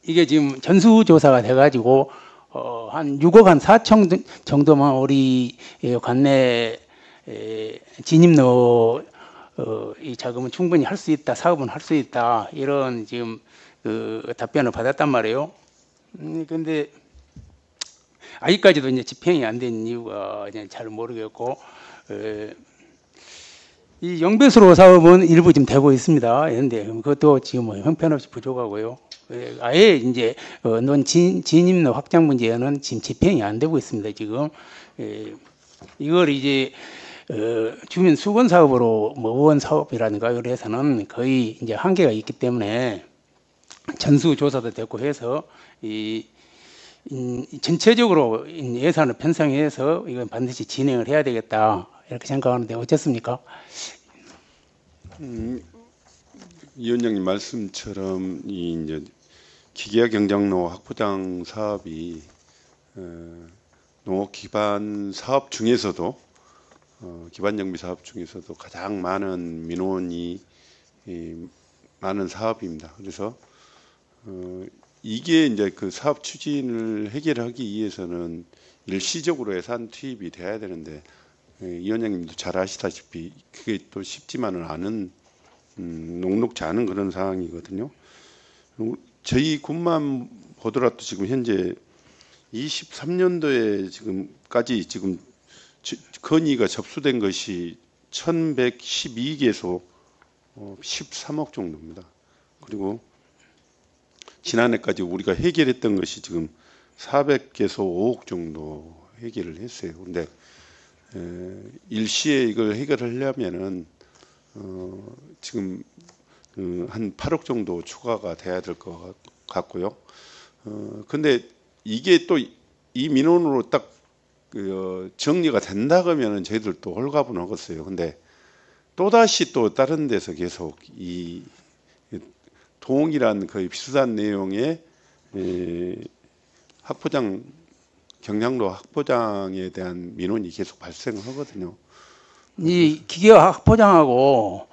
이게 지금 전수조사가 돼가지고 한 6억 한 4천 정도만 우리 관내 이 자금은 충분히 할 수 있다, 사업은 할 수 있다, 이런 지금 그 답변을 받았단 말이에요. 근데 아직까지도 이제 집행이 안 된 이유가 이제 잘 모르겠고, 이 영배수로 사업은 일부 지금 되고 있습니다. 그런데 그것도 지금 뭐 형편없이 부족하고요. 아예 이제 논 진입로 확장 문제는 지금 집행이 안 되고 있습니다. 지금 이걸 이제 주민 수건 사업으로 뭐 의원 사업이라든가 그래서는 거의 이제 한계가 있기 때문에 전수 조사도 됐고 해서 전체적으로 예산을 편성해서 이건 반드시 진행을 해야 되겠다 이렇게 생각하는데 어떻습니까? 위원장님 말씀처럼 이 이제 기계화 경장로 확포장 사업이 농업 기반 사업 중에서도 기반 정비 사업 중에서도 가장 많은 민원이 많은 사업입니다. 그래서 이게 이제 그 사업 추진을 해결하기 위해서는 일시적으로 예산 투입이 돼야 되는데 위원장님도 잘 아시다시피 그게 또 쉽지만은 않은 녹록지 않은 그런 상황이거든요. 저희 군만 보더라도 지금 현재 23년도에 지금까지 지금 건의가 접수된 것이 1112개소 13억 정도입니다. 그리고 지난해까지 우리가 해결했던 것이 지금 400개소 5억 정도 해결을 했어요. 근데 일시에 이걸 해결하려면은 지금 한 8억 정도 추가가 돼야 될 것 같고요. 근데 이게 또 이 민원으로 딱 정리가 된다 그러면은 저희들 또 홀가분하겠어요. 근데 또 다시 또 다른 데서 계속 이 동일한 거의 비슷한 내용의 확포장 경량로 확포장에 대한 민원이 계속 발생하거든요. 이 기계화 확포장하고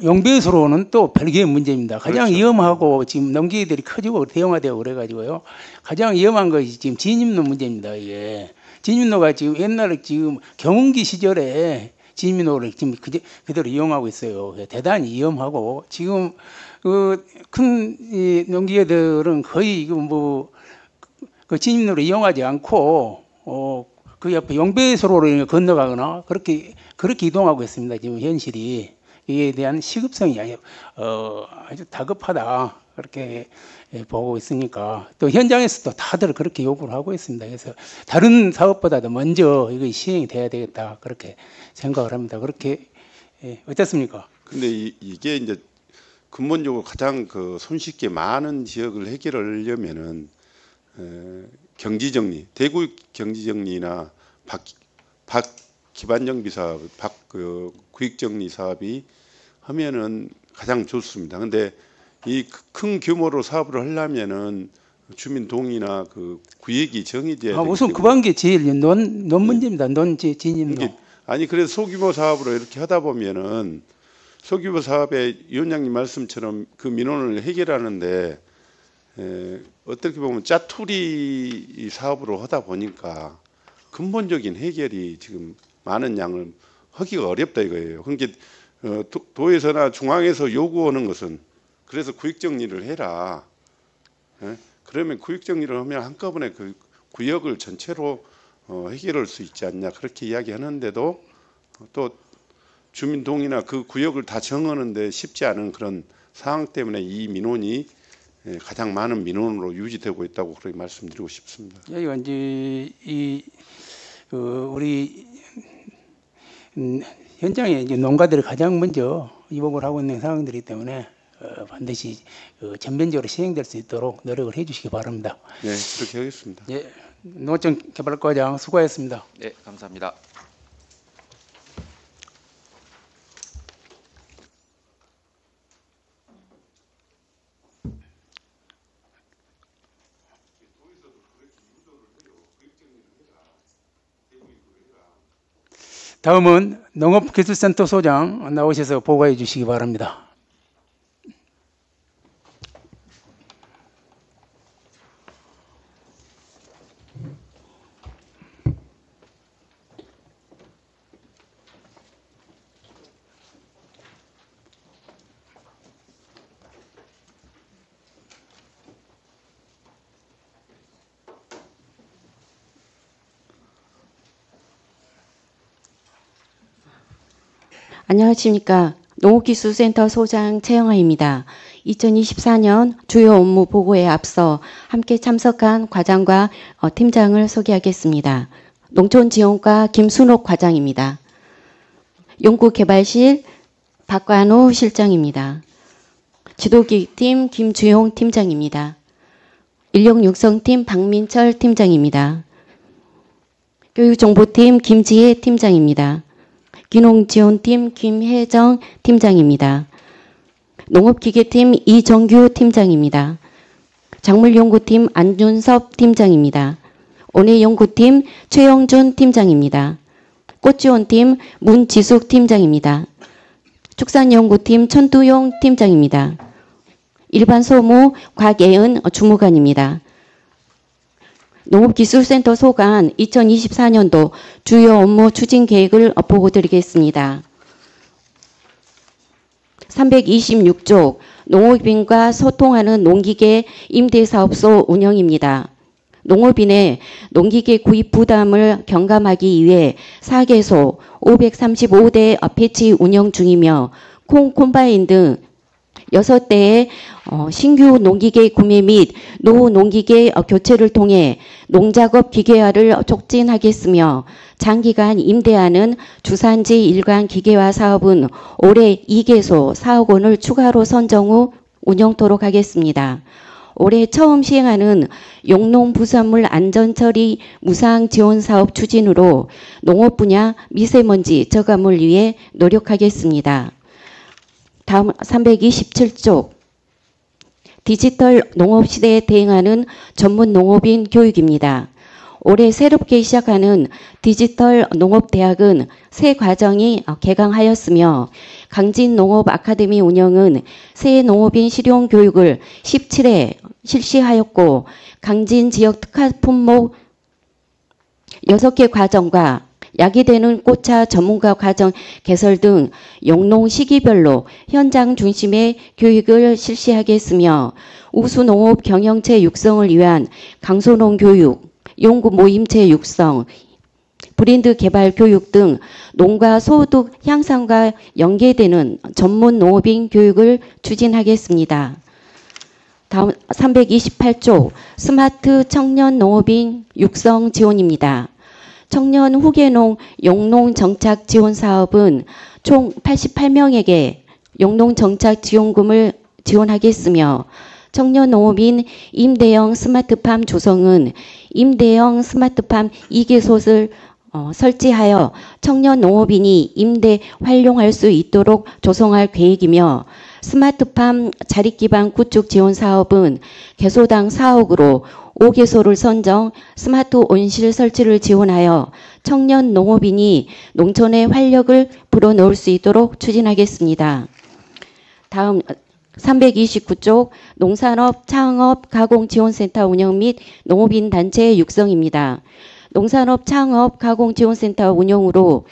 용배수로는 또 별개의 문제입니다. 가장 그렇죠. 위험하고 지금 넘기기들이 커지고 대형화되고 그래가지고요. 가장 위험한 것이 지금 진입로 문제입니다. 이게 진입로가 지금 옛날에 지금 경운기 시절에 진입로를 지금 그대로 이용하고 있어요. 대단히 위험하고 지금 큰 농기계들은 거의 이거 그 진입로를 이용하지 않고 그 옆에 용배수로를 건너가거나 그렇게 이동하고 있습니다. 지금 현실이 이에 대한 시급성이 아주 다급하다 그렇게 보고 있으니까 또 현장에서도 다들 그렇게 요구를 하고 있습니다. 그래서 다른 사업보다도 먼저 이거 시행이 돼야 되겠다 그렇게 생각을 합니다. 그렇게 어떻습니까? 근데 이게 이제 근본적으로 가장 그 손쉽게 많은 지역을 해결하려면은 경지정리, 대구 경지정리나 박 기반정비 사업, 그 구획정리 사업이 하면은 가장 좋습니다. 근데 이 큰 규모로 사업을 하려면은 주민 동의나 그 구역이 정해져야 되기 우선 때문에 그 관계 제일 논 문제입니다. 논 진입로. 아니 그래서 소규모 사업으로 이렇게 하다 보면은 소규모 사업에 위원장님 말씀처럼 그 민원을 해결하는데 어떻게 보면 짜투리 사업으로 하다 보니까 근본적인 해결이 지금 많은 양을 하기가 어렵다 이거예요. 그러니까 도에서나 중앙에서 요구하는 것은 그래서 구역 정리를 해라. 그러면 구역 정리를 하면 한꺼번에 그 구역을 전체로 해결할 수 있지 않냐 그렇게 이야기하는데도 또 주민 동의나 그 구역을 다 정하는데 쉽지 않은 그런 상황 때문에 이 민원이 가장 많은 민원으로 유지되고 있다고 그렇게 말씀드리고 싶습니다. 여기가 이제 우리 현장에 이제 농가들이 가장 먼저 이복을 하고 있는 상황들이기 때문에 반드시 전면적으로 시행될 수 있도록 노력을 해주시기 바랍니다. 네, 그렇게 하겠습니다. 예, 농어촌개발과장 수고하셨습니다. 네, 감사합니다. 다음은 농업기술센터 소장 나오셔서 보고해 주시기 바랍니다. 안녕하십니까. 농업기술센터 소장 최영아입니다. 2024년 주요 업무 보고에 앞서 함께 참석한 과장과 팀장을 소개하겠습니다. 농촌지원과 김순옥 과장입니다. 연구개발실 박관우 실장입니다. 지도기획팀 김주용 팀장입니다. 인력육성팀 박민철 팀장입니다. 교육정보팀 김지혜 팀장입니다. 귀농지원팀 김혜정 팀장입니다. 농업기계팀 이정규 팀장입니다. 작물연구팀 안준섭 팀장입니다. 온해연구팀 최영준 팀장입니다. 꽃지원팀 문지숙 팀장입니다. 축산연구팀 천두용 팀장입니다. 일반소무 곽예은 주무관입니다. 농업기술센터 소관 2024년도 주요 업무 추진 계획을 보고드리겠습니다. 326조 농업인과 소통하는 농기계 임대사업소 운영입니다. 농업인의 농기계 구입 부담을 경감하기 위해 4개소 535대 패치 운영 중이며 콤바인 등 6대의 신규 농기계 구매 및 노후 농기계 교체를 통해 농작업 기계화를 촉진하겠으며 장기간 임대하는 주산지 일관 기계화 사업은 올해 2개소 4억 원을 추가로 선정 후 운영토록 하겠습니다. 올해 처음 시행하는 용농부산물 안전처리 무상 지원 사업 추진으로 농업 분야 미세먼지 저감을 위해 노력하겠습니다. 다음 327조 디지털 농업 시대에 대응하는 전문 농업인 교육입니다. 올해 새롭게 시작하는 디지털 농업대학은 새 과정이 개강하였으며 강진농업 아카데미 운영은 새 농업인 실용 교육을 17회 실시하였고 강진 지역 특화 품목 6개 과정과 야기되는 꽃차 전문가 과정 개설 등 영농 시기별로 현장 중심의 교육을 실시하겠으며 우수농업 경영체 육성을 위한 강소농 교육, 연구 모임체 육성, 브랜드 개발 교육 등 농가 소득 향상과 연계되는 전문 농업인 교육을 추진하겠습니다. 다음 328조 스마트 청년 농업인 육성 지원입니다. 청년 후계농 용농 정착 지원 사업은 총 88명에게 용농 정착 지원금을 지원하겠으며 청년 농업인 임대형 스마트팜 조성은 임대형 스마트팜 2개소를 설치하여 청년 농업인이 임대 활용할 수 있도록 조성할 계획이며 스마트팜 자립기반 구축 지원 사업은 개소당 4억으로 5개소를 선정 스마트 온실 설치를 지원하여 청년 농업인이 농촌의 활력을 불어넣을 수 있도록 추진하겠습니다. 다음 329조 농산업 창업 가공지원센터 운영 및 농업인 단체 육성입니다. 농산업 창업 가공지원센터 운영으로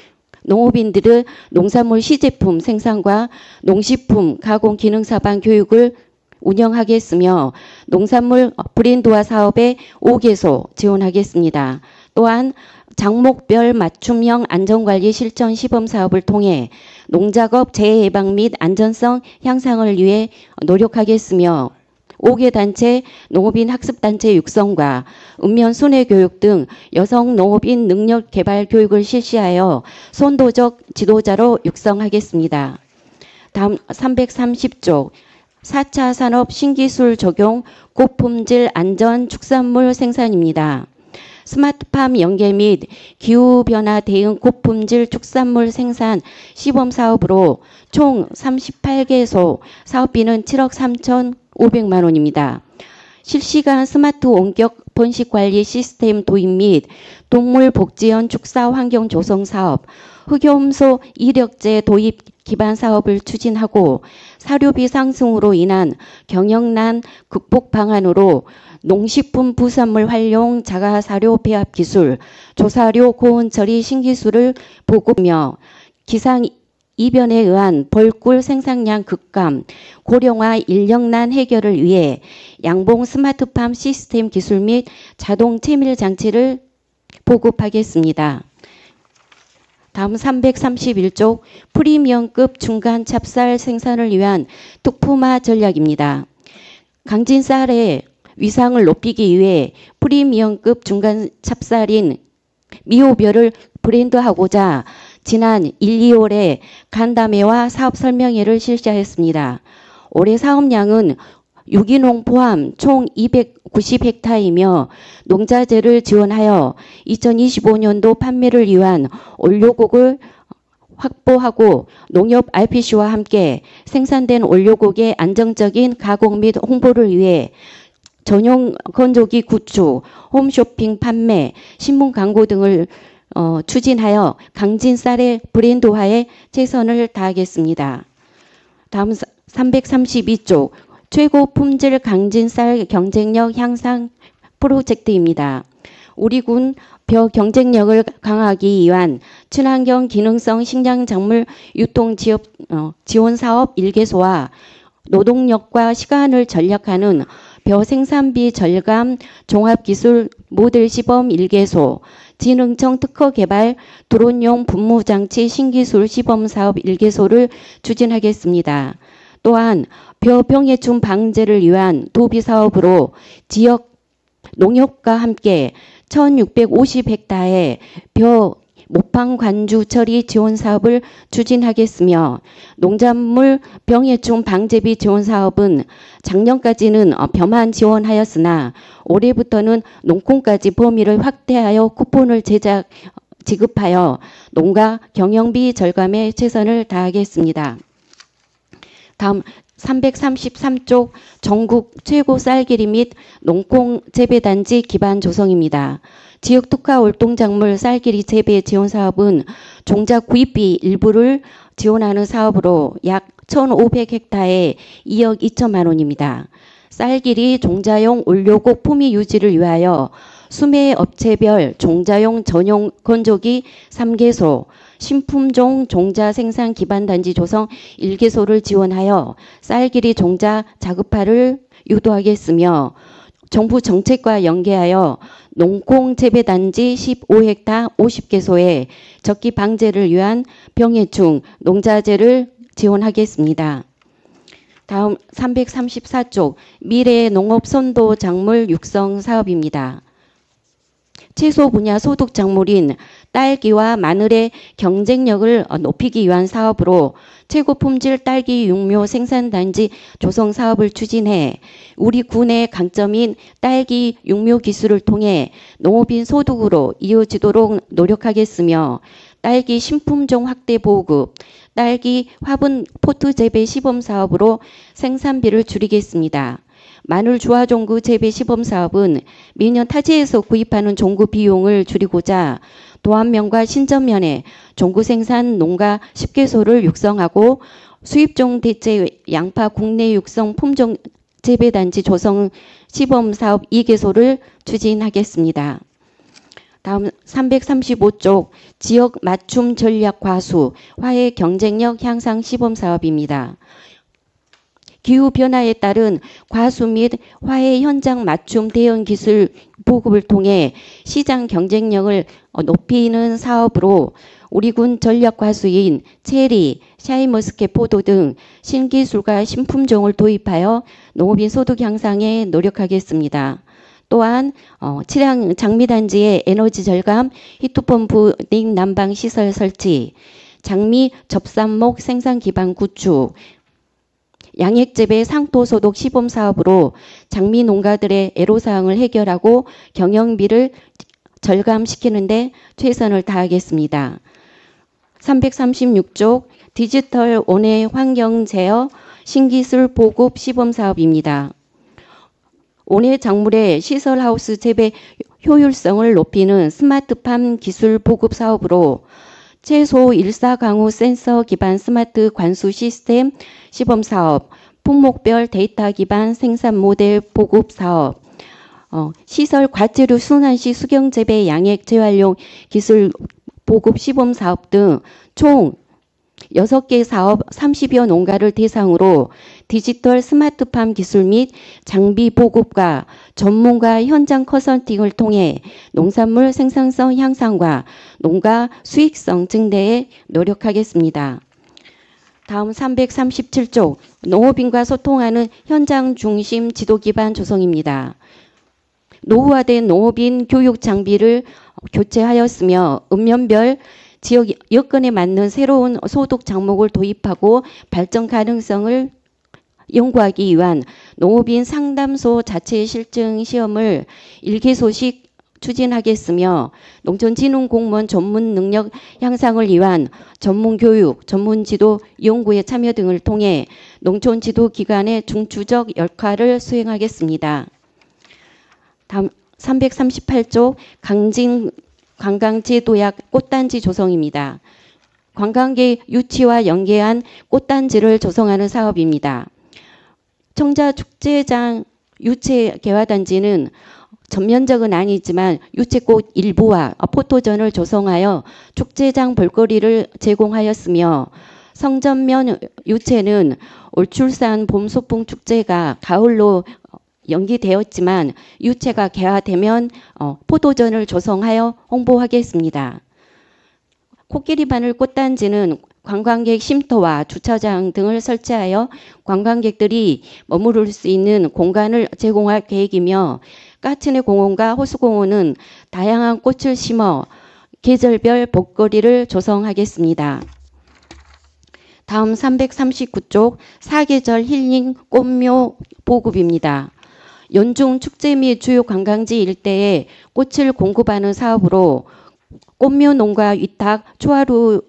농업인들의 농산물 시제품 생산과 농식품 가공 기능사반 교육을 운영하겠으며 농산물 브랜드화 사업에 5개소 지원하겠습니다. 또한 작목별 맞춤형 안전관리 실천 시범 사업을 통해 농작업 재해 예방 및 안전성 향상을 위해 노력하겠으며 5개 단체 농업인 학습단체 육성과 읍면 순회 교육 등 여성 농업인 능력 개발 교육을 실시하여 선도적 지도자로 육성하겠습니다. 다음 330조 4차 산업 신기술 적용 고품질 안전 축산물 생산입니다. 스마트팜 연계 및 기후변화 대응 고품질 축산물 생산 시범 사업으로 총 38개소 사업비는 7억 3,500만 원입니다. 실시간 스마트 원격 번식 관리 시스템 도입 및 동물 복지원 축사 환경 조성 사업, 흑염소 이력제 도입 기반 사업을 추진하고 사료비 상승으로 인한 경영난 극복 방안으로 농식품 부산물 활용 자가사료 배합 기술, 조사료 고온 처리 신기술을 보급하며 기상 이변에 의한 벌꿀 생산량 급감, 고령화 인력난 해결을 위해 양봉 스마트팜 시스템 기술 및 자동 채밀 장치를 보급하겠습니다. 다음 331쪽 프리미엄급 중간 찹쌀 생산을 위한 특품화 전략입니다. 강진 쌀의 위상을 높이기 위해 프리미엄급 중간 찹쌀인 미호별을 브랜드하고자 지난 1, 2월에 간담회와 사업 설명회를 실시하였습니다. 올해 사업량은 유기농 포함 총 290헥타이며 농자재를 지원하여 2025년도 판매를 위한 원료곡을 확보하고 농협 RPC와 함께 생산된 원료곡의 안정적인 가공 및 홍보를 위해 전용 건조기 구축, 홈쇼핑 판매, 신문 광고 등을 추진하여 강진 쌀의 브랜드화에 최선을 다하겠습니다. 다음 332쪽 최고 품질 강진 쌀 경쟁력 향상 프로젝트입니다. 우리 군 벼 경쟁력을 강화하기 위한 친환경 기능성 식량 작물 유통 지원 사업 1개소와 노동력과 시간을 절약하는 벼 생산비 절감 종합기술 모델 시범 1개소, 진흥청 특허 개발 드론용 분무장치 신기술 시범 사업 1개소를 추진하겠습니다. 또한 벼 병해충 방제를 위한 도비 사업으로 지역 농협과 함께 1650헥타의 벼 모팡 관주 처리 지원 사업을 추진하겠으며 농작물 병해충 방제비 지원 사업은 작년까지는 벼만 지원하였으나 올해부터는 농촌까지 범위를 확대하여 쿠폰을 지급하여 농가 경영비 절감에 최선을 다하겠습니다. 다음 333쪽 전국 최고 쌀기리 및 농콩 재배단지 기반 조성입니다. 지역 특화 월동작물 쌀기리 재배 지원 사업은 종자 구입비 일부를 지원하는 사업으로 약 1,500헥타에 2억 2천만 원입니다. 쌀기리 종자용 원료곡 품위 유지를 위하여 수매 업체별 종자용 전용 건조기 3개소, 신품종 종자 생산 기반 단지 조성 1개소를 지원하여 쌀기리 종자 자급화를 유도하겠으며 정부 정책과 연계하여 농콩 재배단지 15헥타 50개소에 적기 방제를 위한 병해충 농자재를 지원하겠습니다. 다음 334쪽 미래 농업 선도 작물 육성 사업입니다. 채소 분야 소득 작물인 딸기와 마늘의 경쟁력을 높이기 위한 사업으로 최고 품질 딸기 육묘 생산단지 조성 사업을 추진해 우리 군의 강점인 딸기 육묘 기술을 통해 농업인 소득으로 이어지도록 노력하겠으며 딸기 신품종 확대 보급, 딸기 화분 포트 재배 시범 사업으로 생산비를 줄이겠습니다. 마늘 주화 종구 재배 시범 사업은 매년 타지에서 구입하는 종구 비용을 줄이고자 도안면과 신전면에 종구 생산 농가 10개소를 육성하고 수입종 대체 양파 국내 육성 품종 재배단지 조성 시범 사업 2개소를 추진하겠습니다. 다음 335쪽 지역 맞춤 전략 과수 화해 경쟁력 향상 시범 사업입니다. 기후변화에 따른 과수 및 화해 현장 맞춤 대응 기술 보급을 통해 시장 경쟁력을 높이는 사업으로 우리 군 전략 과수인 체리, 샤인머스켓 포도 등 신기술과 신품종을 도입하여 농업인 소득 향상에 노력하겠습니다. 또한 칠양 장미단지의 에너지 절감, 히트펌프 냉난방 시설 설치, 장미 접산목 생산 기반 구축, 양액재배 상토 소독 시범 사업으로 장미 농가들의 애로사항을 해결하고 경영비를 절감시키는 데 최선을 다하겠습니다. 336쪽 디지털 온해 환경 제어 신기술 보급 시범 사업입니다. 온해 작물의 시설하우스 재배 효율성을 높이는 스마트팜 기술 보급 사업으로 채소 일사강우 센서 기반 스마트 관수 시스템 시범 사업, 품목별 데이터 기반 생산 모델 보급 사업, 시설 과재료 순환 시 수경 재배 양액 재활용 기술 보급 시범 사업 등 총 6개 사업 30여 농가를 대상으로 디지털 스마트팜 기술 및 장비 보급과 전문가 현장 컨설팅을 통해 농산물 생산성 향상과 농가 수익성 증대에 노력하겠습니다. 다음 337쪽 농업인과 소통하는 현장 중심 지도 기반 조성입니다. 노후화된 농업인 교육 장비를 교체하였으며 읍면별 지역 여건에 맞는 새로운 소득 장목을 도입하고 발전 가능성을 연구하기 위한 농업인 상담소 자체 실증 시험을 1개소씩 추진하겠으며 농촌진흥 공무원 전문 능력 향상을 위한 전문 교육, 전문 지도 연구에 참여 등을 통해 농촌 지도 기관의 중추적 역할을 수행하겠습니다. 다음 338조 관광지 도약 꽃단지 조성입니다. 관광객 유치와 연계한 꽃단지를 조성하는 사업입니다. 청자축제장 유채 개화단지는 전면적은 아니지만 유채꽃 일부와 포토전을 조성하여 축제장 볼거리를 제공하였으며 성전면 유채는 올출산 봄소풍 축제가 가을로 연기되었지만 유채가 개화되면 포도전을 조성하여 홍보하겠습니다. 코끼리 바늘 꽃단지는 관광객 쉼터와 주차장 등을 설치하여 관광객들이 머무를 수 있는 공간을 제공할 계획이며 까치네 공원과 호수공원은 다양한 꽃을 심어 계절별 볼거리를 조성하겠습니다. 다음 339쪽 사계절 힐링 꽃묘 보급입니다. 연중 축제 및 주요 관광지 일대에 꽃을 공급하는 사업으로 꽃묘 농가 위탁 초하루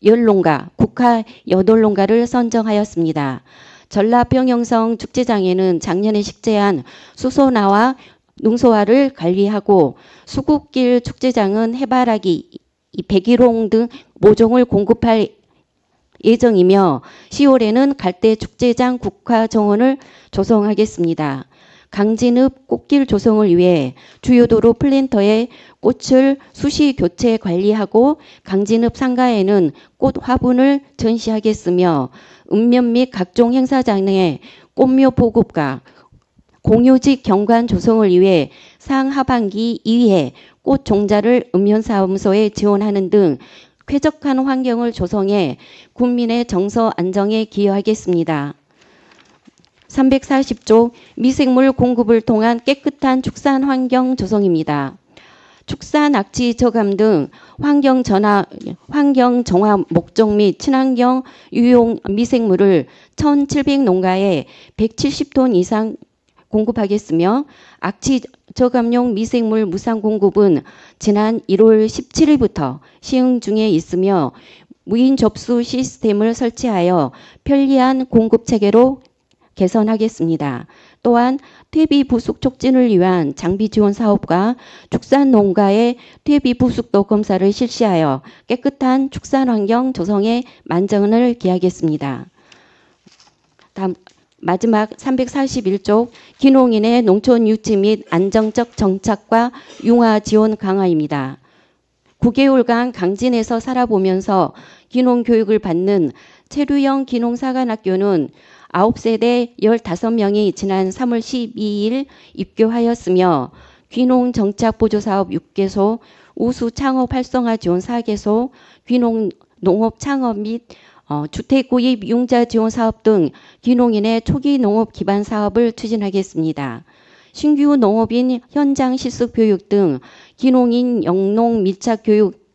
10농가, 국화 8농가를 선정하였습니다. 전라병영성 축제장에는 작년에 식재한 수소나와 능소화를 관리하고 수국길 축제장은 해바라기, 백일홍 등 모종을 공급할 예정이며 10월에는 갈대 축제장 국화 정원을 조성하겠습니다. 강진읍 꽃길 조성을 위해 주요도로 플랜터에 꽃을 수시 교체 관리하고 강진읍 상가에는 꽃 화분을 전시하겠으며 읍면 및 각종 행사장에 꽃묘 보급과 공유직 경관 조성을 위해 상하반기 2회 꽃 종자를 읍면사무소에 지원하는 등 쾌적한 환경을 조성해 국민의 정서 안정에 기여하겠습니다. 340조 미생물 공급을 통한 깨끗한 축산 환경 조성입니다. 축산 악취 저감 등 환경 정화 목적 및 친환경 유용 미생물을 1,700농가에 170톤 이상 공급하겠으며 악취 저감용 미생물 무상 공급은 지난 1월 17일부터 시행 중에 있으며 무인 접수 시스템을 설치하여 편리한 공급 체계로 개선하겠습니다. 또한 퇴비 부숙 촉진을 위한 장비 지원 사업과 축산 농가의 퇴비 부숙도 검사를 실시하여 깨끗한 축산 환경 조성에 만전을 기하겠습니다. 다음 마지막 341조 귀농인의 농촌 유치 및 안정적 정착과 융화 지원 강화입니다. 9개월간 강진에서 살아보면서 귀농 교육을 받는 체류형 귀농사관학교는 9세대 15명이 지난 3월 12일 입교하였으며 귀농 정착 보조사업 6개소, 우수 창업 활성화 지원 4개소, 귀농 농업 창업 및 주택 구입 융자 지원 사업 등 귀농인의 초기 농업 기반 사업을 추진하겠습니다. 신규 농업인 현장 실습 교육 등 귀농인 영농 밀착 교육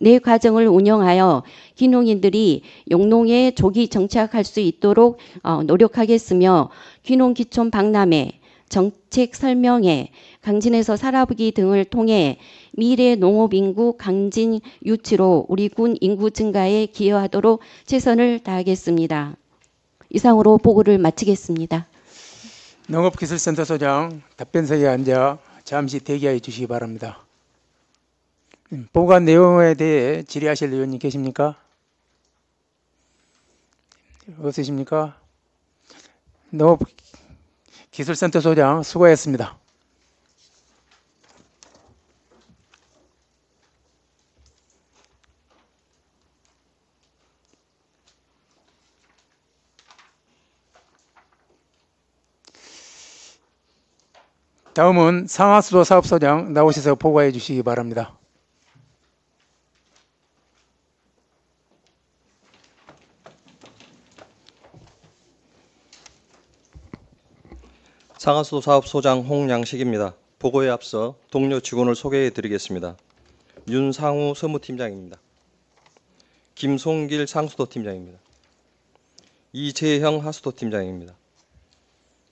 4과정을 운영하여 귀농인들이 영농에 조기 정착할 수 있도록 노력하겠으며 귀농기촌 박람회, 정책 설명회, 강진에서 살아보기 등을 통해 미래 농업인구 강진 유치로 우리 군 인구 증가에 기여하도록 최선을 다하겠습니다. 이상으로 보고를 마치겠습니다. 농업기술센터소장 답변석에 앉아 잠시 대기하여 주시기 바랍니다. 보고한 내용에 대해 질의하실 의원님 계십니까? 없으십니까? 농업기술센터소장 수고하셨습니다. 다음은 상하수도 사업소장 나오셔서 보고해 주시기 바랍니다. 상하수도 사업소장 홍양식입니다. 보고에 앞서 동료 직원을 소개해 드리겠습니다. 윤상우 서무팀장입니다. 김송길 상수도 팀장입니다. 이재형 하수도 팀장입니다.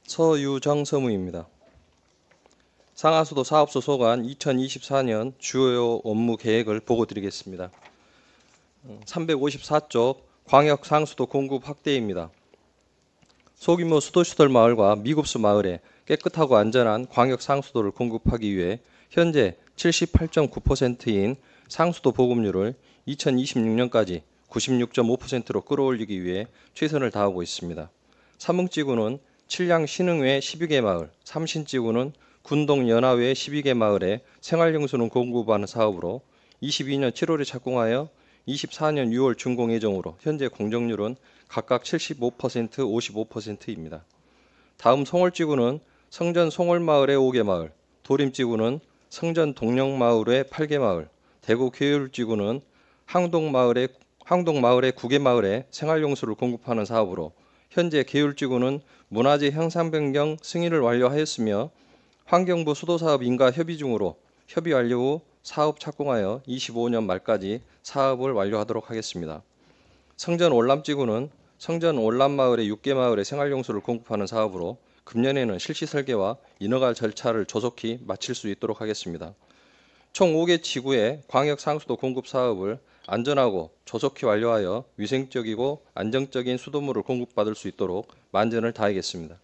서유정 서무입니다. 상하수도 사업소 소관 2024년 주요 업무 계획을 보고 드리겠습니다. 354쪽 광역 상수도 공급 확대입니다. 소규모 수도시설 마을과 미급수 마을에 깨끗하고 안전한 광역 상수도를 공급하기 위해 현재 78.9%인 상수도 보급률을 2026년까지 96.5%로 끌어올리기 위해 최선을 다하고 있습니다. 삼흥지구는 칠량 신흥외 12개 마을, 삼신지구는 군동 연화외 12개 마을에 생활용수는 공급하는 사업으로 22년 7월에 착공하여 24년 6월 준공 예정으로 현재 공정률은 각각 75%, 55%입니다. 다음 송월지구는 성전 송월마을의 5개 마을, 도림지구는 성전 동령마을의 8개 마을, 대구 계율지구는 항동마을의 9개 마을에 생활용수를 공급하는 사업으로 현재 계율지구는 문화재 형상 변경 승인을 완료하였으며 환경부 수도사업 인가 협의 중으로 협의 완료 후 사업 착공하여 25년 말까지 사업을 완료하도록 하겠습니다. 성전 월남지구는 성전 월남마을의 6개 마을에 생활용수를 공급하는 사업으로 금년에는 실시 설계와 인허가 절차를 조속히 마칠 수 있도록 하겠습니다. 총 5개 지구의 광역 상수도 공급 사업을 안전하고 조속히 완료하여 위생적이고 안정적인 수도물을 공급받을 수 있도록 만전을 다하겠습니다.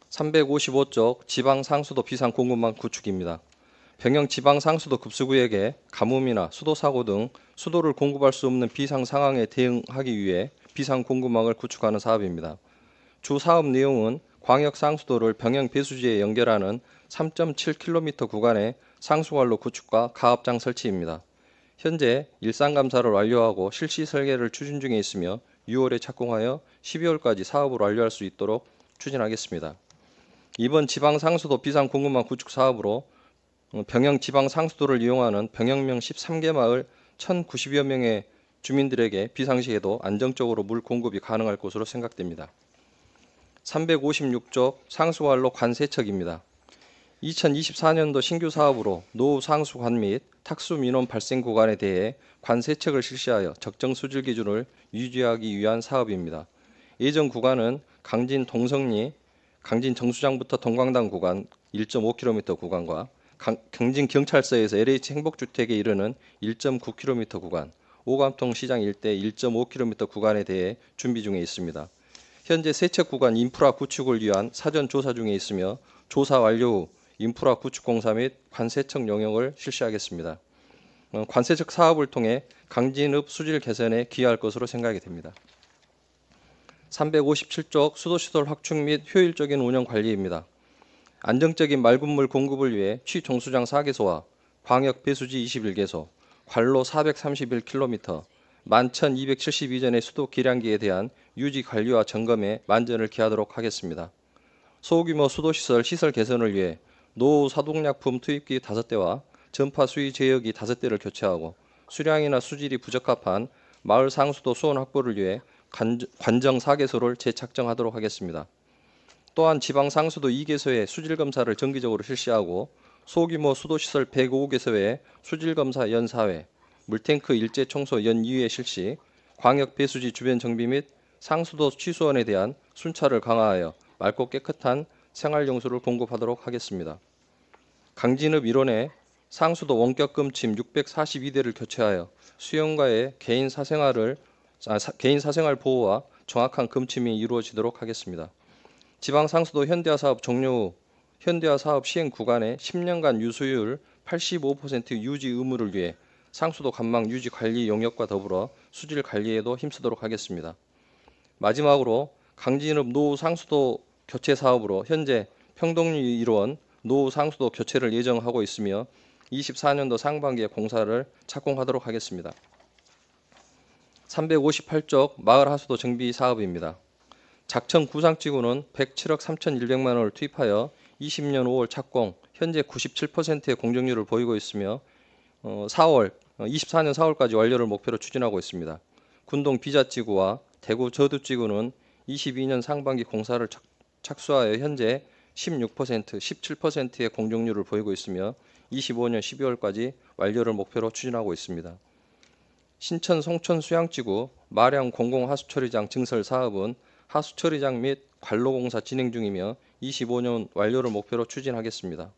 355쪽 지방상수도 비상공급망 구축입니다. 병영 지방상수도 급수구역에 가뭄이나 수도사고 등 수도를 공급할 수 없는 비상 상황에 대응하기 위해 비상공급망을 구축하는 사업입니다. 주 사업 내용은 광역 상수도를 병영 배수지에 연결하는 3.7km 구간의 상수관로 구축과 가압장 설치입니다. 현재 일상감사를 완료하고 실시 설계를 추진 중에 있으며 6월에 착공하여 12월까지 사업을 완료할 수 있도록 추진하겠습니다. 이번 지방상수도 비상공급망 구축 사업으로 병영 지방상수도를 이용하는 병영명 13개 마을 1,090여 명의 주민들에게 비상시에도 안정적으로 물 공급이 가능할 것으로 생각됩니다. 356쪽 상수관로 관세척입니다. 2024년도 신규 사업으로 노후 상수관 및 탁수 민원 발생 구간에 대해 관세척을 실시하여 적정 수질 기준을 유지하기 위한 사업입니다. 예정 구간은 강진 동성리, 강진 정수장부터 동광당 구간 1.5km 구간과 경진 경찰서에서 LH 행복주택에 이르는 1.9km 구간, 오감통 시장 일대 1.5km 구간에 대해 준비 중에 있습니다. 현재 세척 구간 인프라 구축을 위한 사전 조사 중에 있으며 조사 완료 후 인프라 구축 공사 및 관세척 용역을 실시하겠습니다. 관세척 사업을 통해 강진읍 수질 개선에 기여할 것으로 생각이 됩니다. 357쪽 수도시설 확충 및 효율적인 운영 관리입니다. 안정적인 맑은물 공급을 위해 취종수장 4개소와 광역 배수지 21개소, 관로 431km, 11,272전의 수도 계량기에 대한 유지 관리와 점검에 만전을 기하도록 하겠습니다. 소규모 수도시설 시설 개선을 위해 노후 사동약품 투입기 5대와 전파 수위 제어기 5대를 교체하고 수량이나 수질이 부적합한 마을 상수도 수원 확보를 위해 관정 4개소를 재착정하도록 하겠습니다. 또한 지방상수도 2개소의 수질검사를 정기적으로 실시하고 소규모 수도시설 105개소의 수질검사 연 4회, 물탱크 일제 청소 연 2회 실시, 광역 배수지 주변 정비 및 상수도 취수원에 대한 순찰을 강화하여 맑고 깨끗한 생활용수를 공급하도록 하겠습니다. 강진읍 일원에 상수도 원격금침 642대를 교체하여 수용가의 개인 사생활 보호와 정확한 금침이 이루어지도록 하겠습니다. 지방상수도 현대화 사업 종료 후 현대화 사업 시행 구간의 10년간 유수율 85% 유지 의무를 위해 상수도 관망 유지 관리 용역과 더불어 수질 관리에도 힘쓰도록 하겠습니다. 마지막으로 강진읍 노후 상수도 교체 사업으로 현재 평동리 1원 노후 상수도 교체를 예정하고 있으며 24년도 상반기에 공사를 착공하도록 하겠습니다. 358쪽 마을 하수도 정비 사업입니다. 작천 구상지구는 107억 3,100만 원을 투입하여 20년 5월 착공, 현재 97%의 공정률을 보이고 있으며 24년 4월까지 완료를 목표로 추진하고 있습니다. 군동 비자지구와 대구 저두지구는 22년 상반기 공사를 착수하여 현재 16%, 17%의 공정률을 보이고 있으며 25년 12월까지 완료를 목표로 추진하고 있습니다. 신천 송천 수양지구 마량 공공하수처리장 증설 사업은 하수처리장 및 관로공사 진행 중이며 25년 완료를 목표로 추진하겠습니다.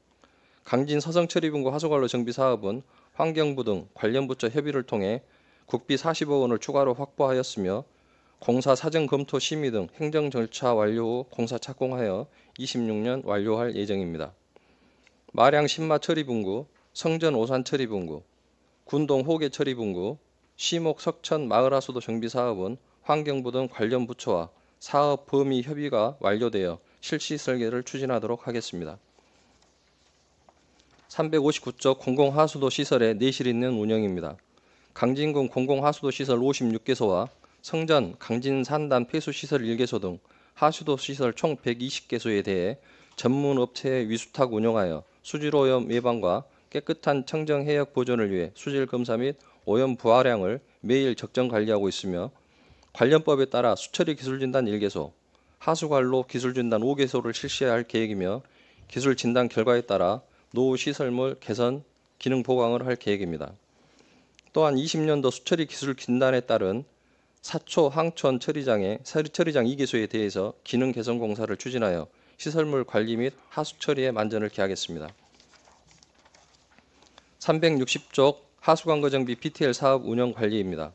강진 서성처리분구 하수관로 정비 사업은 환경부 등 관련 부처 협의를 통해 국비 40억 원을 추가로 확보하였으며 공사 사전 검토 심의 등 행정 절차 완료 후 공사 착공하여 26년 완료할 예정입니다. 마량 신마 처리분구, 성전 오산 처리분구, 군동 호계 처리분구, 시목 석천 마을하수도 정비 사업은 환경부 등 관련 부처와 사업 범위 협의가 완료되어 실시 설계를 추진하도록 하겠습니다. 359쪽 공공하수도 시설의 내실 있는 운영입니다. 강진군 공공하수도 시설 56개소와 성전, 강진 산단 폐수시설 1개소 등 하수도 시설 총 120개소에 대해 전문 업체의 위수탁 운영하여 수질오염 예방과 깨끗한 청정 해역 보존을 위해 수질 검사 및 오염 부하량을 매일 적정 관리하고 있으며 관련법에 따라 수처리 기술진단 1개소, 하수관로 기술진단 5개소를 실시할 계획이며 기술진단 결과에 따라 노후 시설물 개선, 기능 보강을 할 계획입니다. 또한 20년도 수처리 기술 진단에 따른 사초 항천 처리장의 처리장 2개소에 대해서 기능 개선 공사를 추진하여 시설물 관리 및 하수처리에 만전을 기하겠습니다. 360쪽 하수관거 정비 BTL 사업 운영 관리입니다.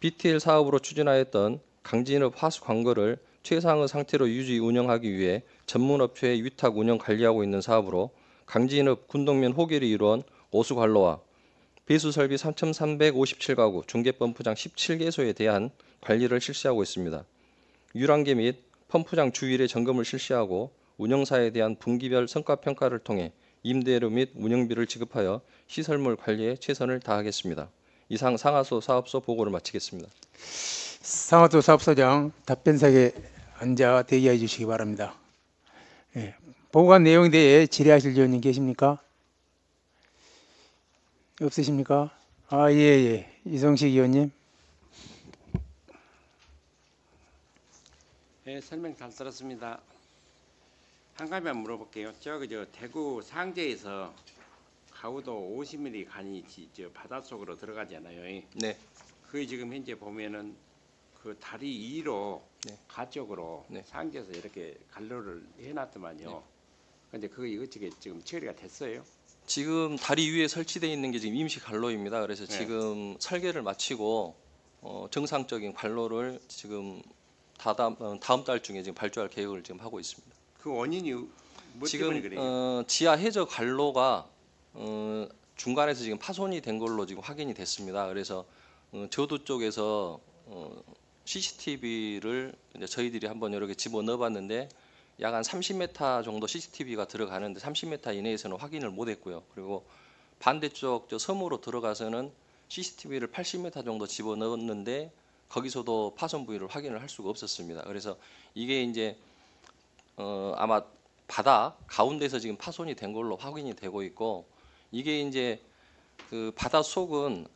BTL 사업으로 추진하였던 강진읍 하수관거를 최상의 상태로 유지 운영하기 위해 전문업체의 위탁 운영 관리하고 있는 사업으로 강진읍 군동면 호결이 이루어온 오수관로와 배수설비 3,357가구 중계펌프장 17개소에 대한 관리를 실시하고 있습니다. 유랑계 및 펌프장 주일에 점검을 실시하고 운영사에 대한 분기별 성과평가를 통해 임대료 및 운영비를 지급하여 시설물 관리에 최선을 다하겠습니다. 이상 상하수 사업소 보고를 마치겠습니다. 상하수 사업소장 답변석에 앉아 대기해 주시기 바랍니다. 예, 보고한 내용에 대해 질의하실 위원님 계십니까? 없으십니까? 예. 이성식 의원님. 네, 설명 잘 들었습니다. 한 가지만 물어볼게요. 저 대구 상제에서 가우도 50mm 간이 저 바닷속으로 들어가잖아요. 네. 그게 지금 현재 보면은 그 다리 2로 네. 가쪽으로 네. 상제에서 이렇게 갈로를 해놨더만요. 근데 그게 어떻게 지금 처리가 됐어요? 지금 다리 위에 설치되어 있는 게 지금 임시 관로입니다. 그래서 네. 지금 설계를 마치고 정상적인 관로를 지금 다음 달 중에 지금 발주할 계획을 지금 하고 있습니다. 그 원인이 뭐 때문에 지금 그래요? 지하 해저 관로가 중간에서 지금 파손이 된 걸로 지금 확인이 됐습니다. 그래서 저도 쪽에서 CCTV를 이제 저희들이 한번 여러 개 집어 넣어봤는데 약 한 30m 정도 CCTV가 들어가는데 30m 이내에서는 확인을 못했고요. 그리고 반대쪽 저 섬으로 들어가서는 CCTV를 80m 정도 집어 넣었는데 거기서도 파손 부위를 확인을 할 수가 없었습니다. 그래서 이게 이제 아마 바다 가운데서 지금 파손이 된 걸로 확인이 되고 있고, 이게 이제 그 바다 속은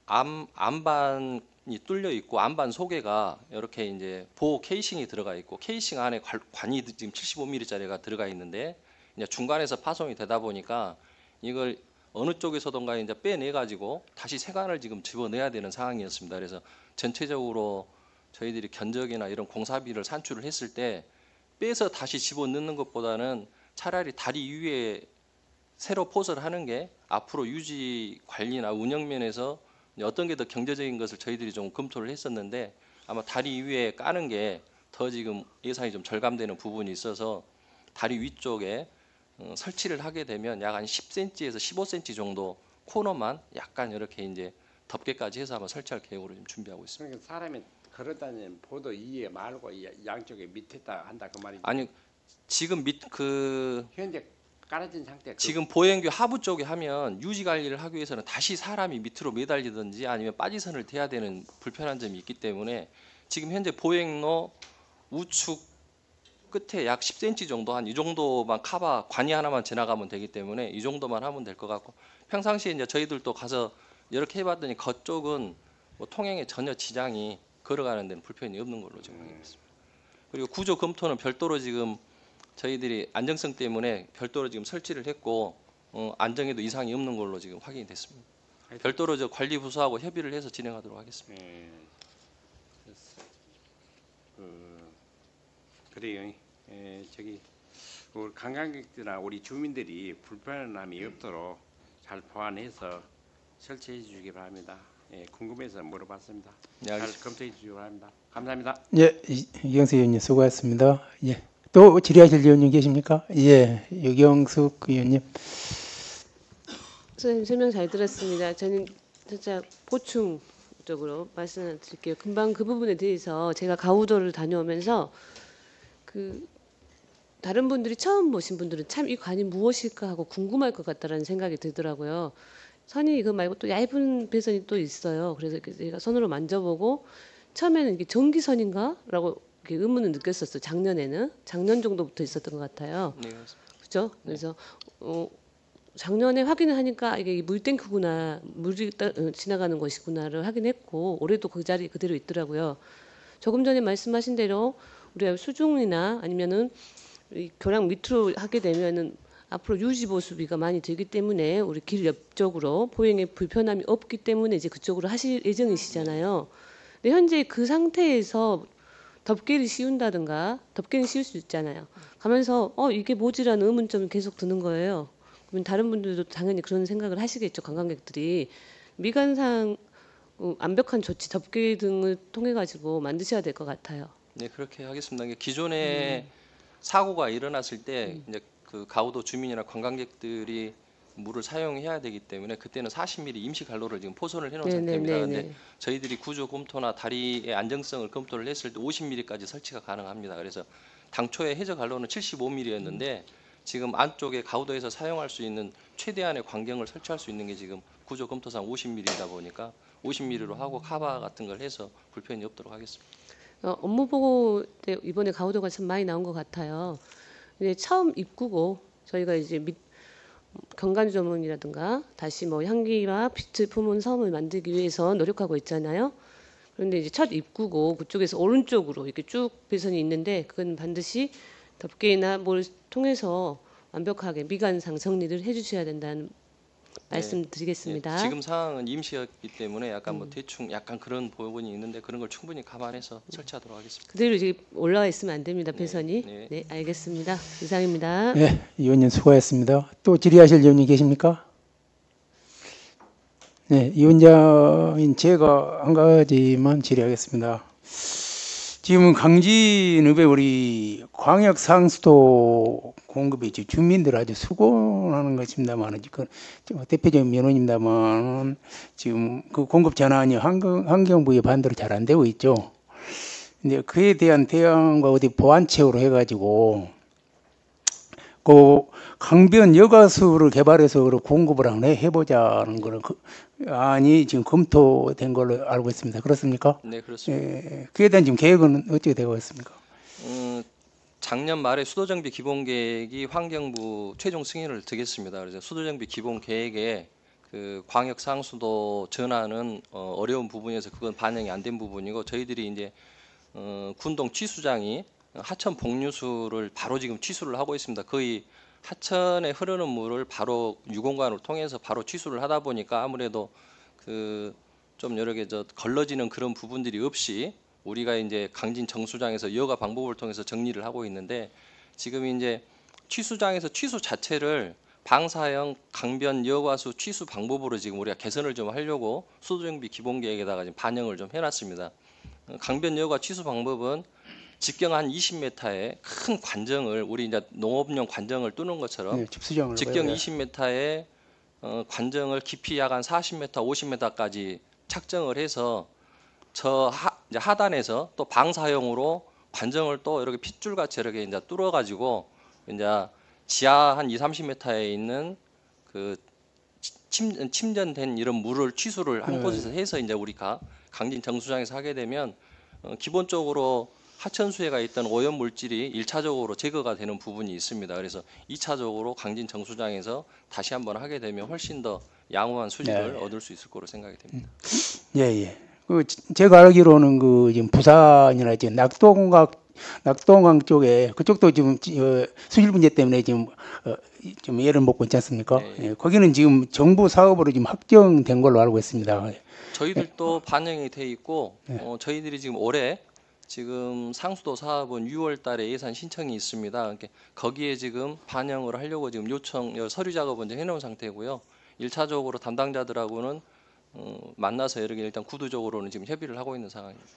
암반이 뚫려 있고 암반 속에가 이렇게 이제 보호 케이싱이 들어가 있고 케이싱 안에 관이 지금 75mm짜리가 들어가 있는데 이제 중간에서 파손이 되다 보니까 이걸 어느 쪽에서든가 이제 빼내 가지고 다시 세관을 지금 집어내야 되는 상황이었습니다. 그래서 전체적으로 저희들이 견적이나 이런 공사비를 산출을 했을 때 빼서 다시 집어넣는 것보다는 차라리 다리 위에 새로 포설을 하는 게 앞으로 유지 관리나 운영 면에서 어떤 게 더 경제적인 것을 저희들이 좀 검토를 했었는데 아마 다리 위에 까는 게 더 지금 예산이 좀 절감되는 부분이 있어서 다리 위쪽에 설치를 하게 되면 약 한 10cm에서 15cm 정도 코너만 약간 이렇게 이제 덮개까지 해서 아마 설치할 계획으로 지금 준비하고 있습니다. 그러니까 사람이 걸어다니는 보도 위에 말고 양쪽에 밑에다 한다 그 말이죠. 아니 지금 현재 깔아진 상태. 지금 보행교 하부 쪽에 하면 유지 관리를 하기 위해서는 다시 사람이 밑으로 매달리든지 아니면 빠지선을 대야 되는 불편한 점이 있기 때문에 지금 현재 보행로 우측 끝에 약 10cm 정도 한 이 정도만 카바 관이 하나만 지나가면 되기 때문에 이 정도만 하면 될 것 같고 평상시에 이제 저희들도 가서 이렇게 해봤더니 겉쪽은 뭐 통행에 전혀 지장이 걸어가는 데는 불편이 없는 걸로 지금 확인했습니다. 그리고 구조 검토는 별도로 지금 저희들이 안정성 때문에 별도로 지금 설치를 했고 안정에도 이상이 없는 걸로 지금 확인이 됐습니다. 별도로 저 관리 부서하고 협의를 해서 진행하도록 하겠습니다. 예, 그래요. 예, 저기 우리 관광객들이나 우리 주민들이 불편함이 없도록 잘 보완해서 설치해 주시기 바랍니다. 예, 궁금해서 물어봤습니다. 네, 잘 알겠습니다. 검토해 주시기 바랍니다. 감사합니다. 예, 이경수 의원님 수고하셨습니다. 예, 또 질의하실 의원님 계십니까? 예, 유경숙 의원님. 선생님 설명 잘 들었습니다. 저는 살짝 보충적으로 말씀드릴게요. 금방 그 부분에 대해서 제가 가우도를 다녀오면서 그 다른 분들이 처음 보신 분들은 참 이 관이 무엇일까 하고 궁금할 것 같다라는 생각이 들더라고요. 선이 이거 말고 또 얇은 배선이 또 있어요. 그래서 제가 손으로 만져보고 처음에는 이게 전기선인가라고 이렇게 의문을 느꼈었어요. 작년 정도부터 있었던 것 같아요. 네, 그렇습니다. 그렇죠? 그래서 작년에 확인을 하니까 이게 물탱크구나, 물이 지나가는 것이구나를 확인했고 올해도 그 자리 그대로 있더라고요. 조금 전에 말씀하신 대로 우리가 수중이나 아니면은 이 교량 밑으로 하게 되면은 앞으로 유지 보수비가 많이 들기 때문에 우리 길 옆쪽으로 보행에 불편함이 없기 때문에 이제 그쪽으로 하실 예정이시잖아요. 근데 현재 그 상태에서 덮개를 씌운다든가 덮개는 씌울 수 있잖아요. 가면서 이게 뭐지라는 의문점이 계속 드는 거예요. 그러면 다른 분들도 당연히 그런 생각을 하시겠죠. 관광객들이 미관상 완벽한 조치 덮개 등을 통해 가지고 만드셔야 될 것 같아요. 네, 그렇게 하겠습니다. 이게 기존에 사고가 일어났을 때 이제 그 가우도 주민이나 관광객들이 물을 사용해야 되기 때문에 그때는 40mm 임시 갈로를 지금 포선을 해놓은 상태입니다. 그런데 저희들이 구조 검토나 다리의 안정성을 검토를 했을 때 50mm까지 설치가 가능합니다. 그래서 당초에 해저 갈로는 75mm였는데 지금 안쪽에 가우도에서 사용할 수 있는 최대한의 광경을 설치할 수 있는 게 지금 구조 검토상 50mm이다 보니까 50mm로 하고 카바 같은 걸 해서 불편이 없도록 하겠습니다. 업무 보고 때 이번에 가우도가 참 많이 나온 것 같아요. 근데 처음 입구고 저희가 이제 경관조문이라든가 다시 뭐 향기와 빛을 품은 섬을 만들기 위해서 노력하고 있잖아요. 그런데 이제 첫 입구고 그쪽에서 오른쪽으로 이렇게 쭉 배선이 있는데 그건 반드시 덮개나 뭘 통해서 완벽하게 미관상 정리를 해주셔야 된다는 말씀드리겠습니다. 네, 지금 상황은 임시였기 때문에 약간 뭐 대충 약간 그런 부분이 있는데 그런 걸 충분히 감안해서 설치하도록 하겠습니다. 그대로 이제 올라와 있으면 안 됩니다. 배선이. 네. 네, 알겠습니다. 이상입니다. 예, 의원님 수고하셨습니다. 또 질의하실 의원님 계십니까? 네, 위원장인 제가 한 가지만 질의하겠습니다. 지금 강진읍에 우리 광역 상수도 공급이 주민들 아주 수고하는 것입니다만, 대표적인 민원입니다만, 지금 그 공급 전환이 환경부의 반대로 잘 안 되고 있죠. 근데 그에 대한 대응과 어디 보완책으로 해가지고, 그 강변 여가수를 개발해서 공급을 한번 해보자는 거는 안이 지금 검토된 걸로 알고 있습니다. 그렇습니까? 네, 그렇습니다. 예, 그에 대한 지금 계획은 어떻게 되고 있습니까? 작년 말에 수도정비 기본 계획이 환경부 최종 승인을 드렸습니다. 그래서 수도정비 기본 계획에 그 광역 상수도 전환은 어려운 부분이어서 그건 반영이 안 된 부분이고 저희들이 이제 군동 취수장이 하천 복류수를 바로 지금 취수를 하고 있습니다. 거의 하천에 흐르는 물을 바로 유공관을 통해서 바로 취수를 하다 보니까 아무래도 그 좀 여러 개 걸러지는 그런 부분들이 없이 우리가 이제 강진 정수장에서 여가 방법을 통해서 정리를 하고 있는데 지금 이제 취수장에서 취수 자체를 방사형 강변 여과수 취수 방법으로 지금 우리가 개선을 좀 하려고 수도정비 기본 계획에다가 지금 반영을 좀 해놨습니다. 강변 여과 취수 방법은 직경 한 20m의 큰 관정을 우리 이제 농업용 관정을 뚜는 것처럼 네, 집수장을 직경 20m의 관정을 깊이 약 한 40m, 50m까지 착정을 해서 저 이제 하단에서 또 방사형으로 관정을 또 이렇게 핏줄 같이 이렇게 이제 뚫어 가지고 이제 지하 한 2, 30m에 있는 그 침전된 이런 물을 취수를 한 곳에서 해서 이제 우리가 강진 정수장에서 하게 되면 기본적으로 하천수에가 있던 오염 물질이 1차적으로 제거가 되는 부분이 있습니다. 그래서 2차적으로 강진 정수장에서 다시 한번 하게 되면 훨씬 더 양호한 수질을 네. 얻을 수 있을 거로 생각이 됩니다. 예, 예. 그 제가 알기로는 그 지금 부산이나 이제 낙동강 쪽에 그쪽도 지금 수질 문제 때문에 지금 좀 애를 먹고 있지 않습니까? 네. 예, 거기는 지금 정부 사업으로 지금 확정된 걸로 알고 있습니다. 저희들도 반영이 돼 있고 네. 저희들이 지금 올해 지금 상수도 사업은 6월 달에 예산 신청이 있습니다. 그러니까 거기에 지금 반영을 하려고 지금 서류 작업은 이제 해놓은 상태고요. 1차적으로 담당자들하고는 만나서 여러 개 일단 구두적으로는 지금 협의를 하고 있는 상황입니다.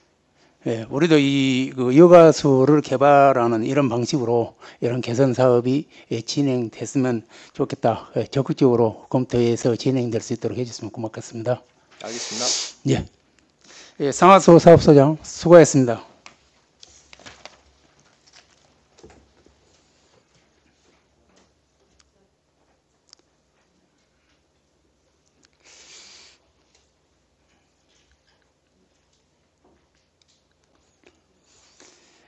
예, 우리도 그 여가수를 개발하는 이런 방식으로 이런 개선 사업이 진행됐으면 좋겠다. 적극적으로 검토해서 진행될 수 있도록 해주시면 고맙겠습니다. 알겠습니다. 예. 예, 상하수 사업소장 수고했습니다.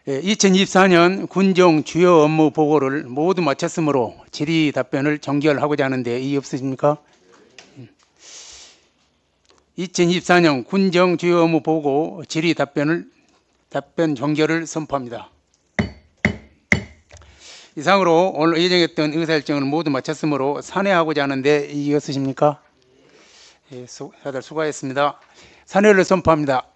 예, 2024년 군정 주요 업무 보고를 모두 마쳤으므로 질의 답변을 종결하고자 하는데 이의 없으십니까? 2024년 군정 주요 업무 보고 질의 답변 종결을 선포합니다. 이상으로 오늘 예정했던 의사일정을 모두 마쳤으므로 산회하고자 하는데 이의 없으십니까? 예, 다들 수고하셨습니다. 산회를 선포합니다.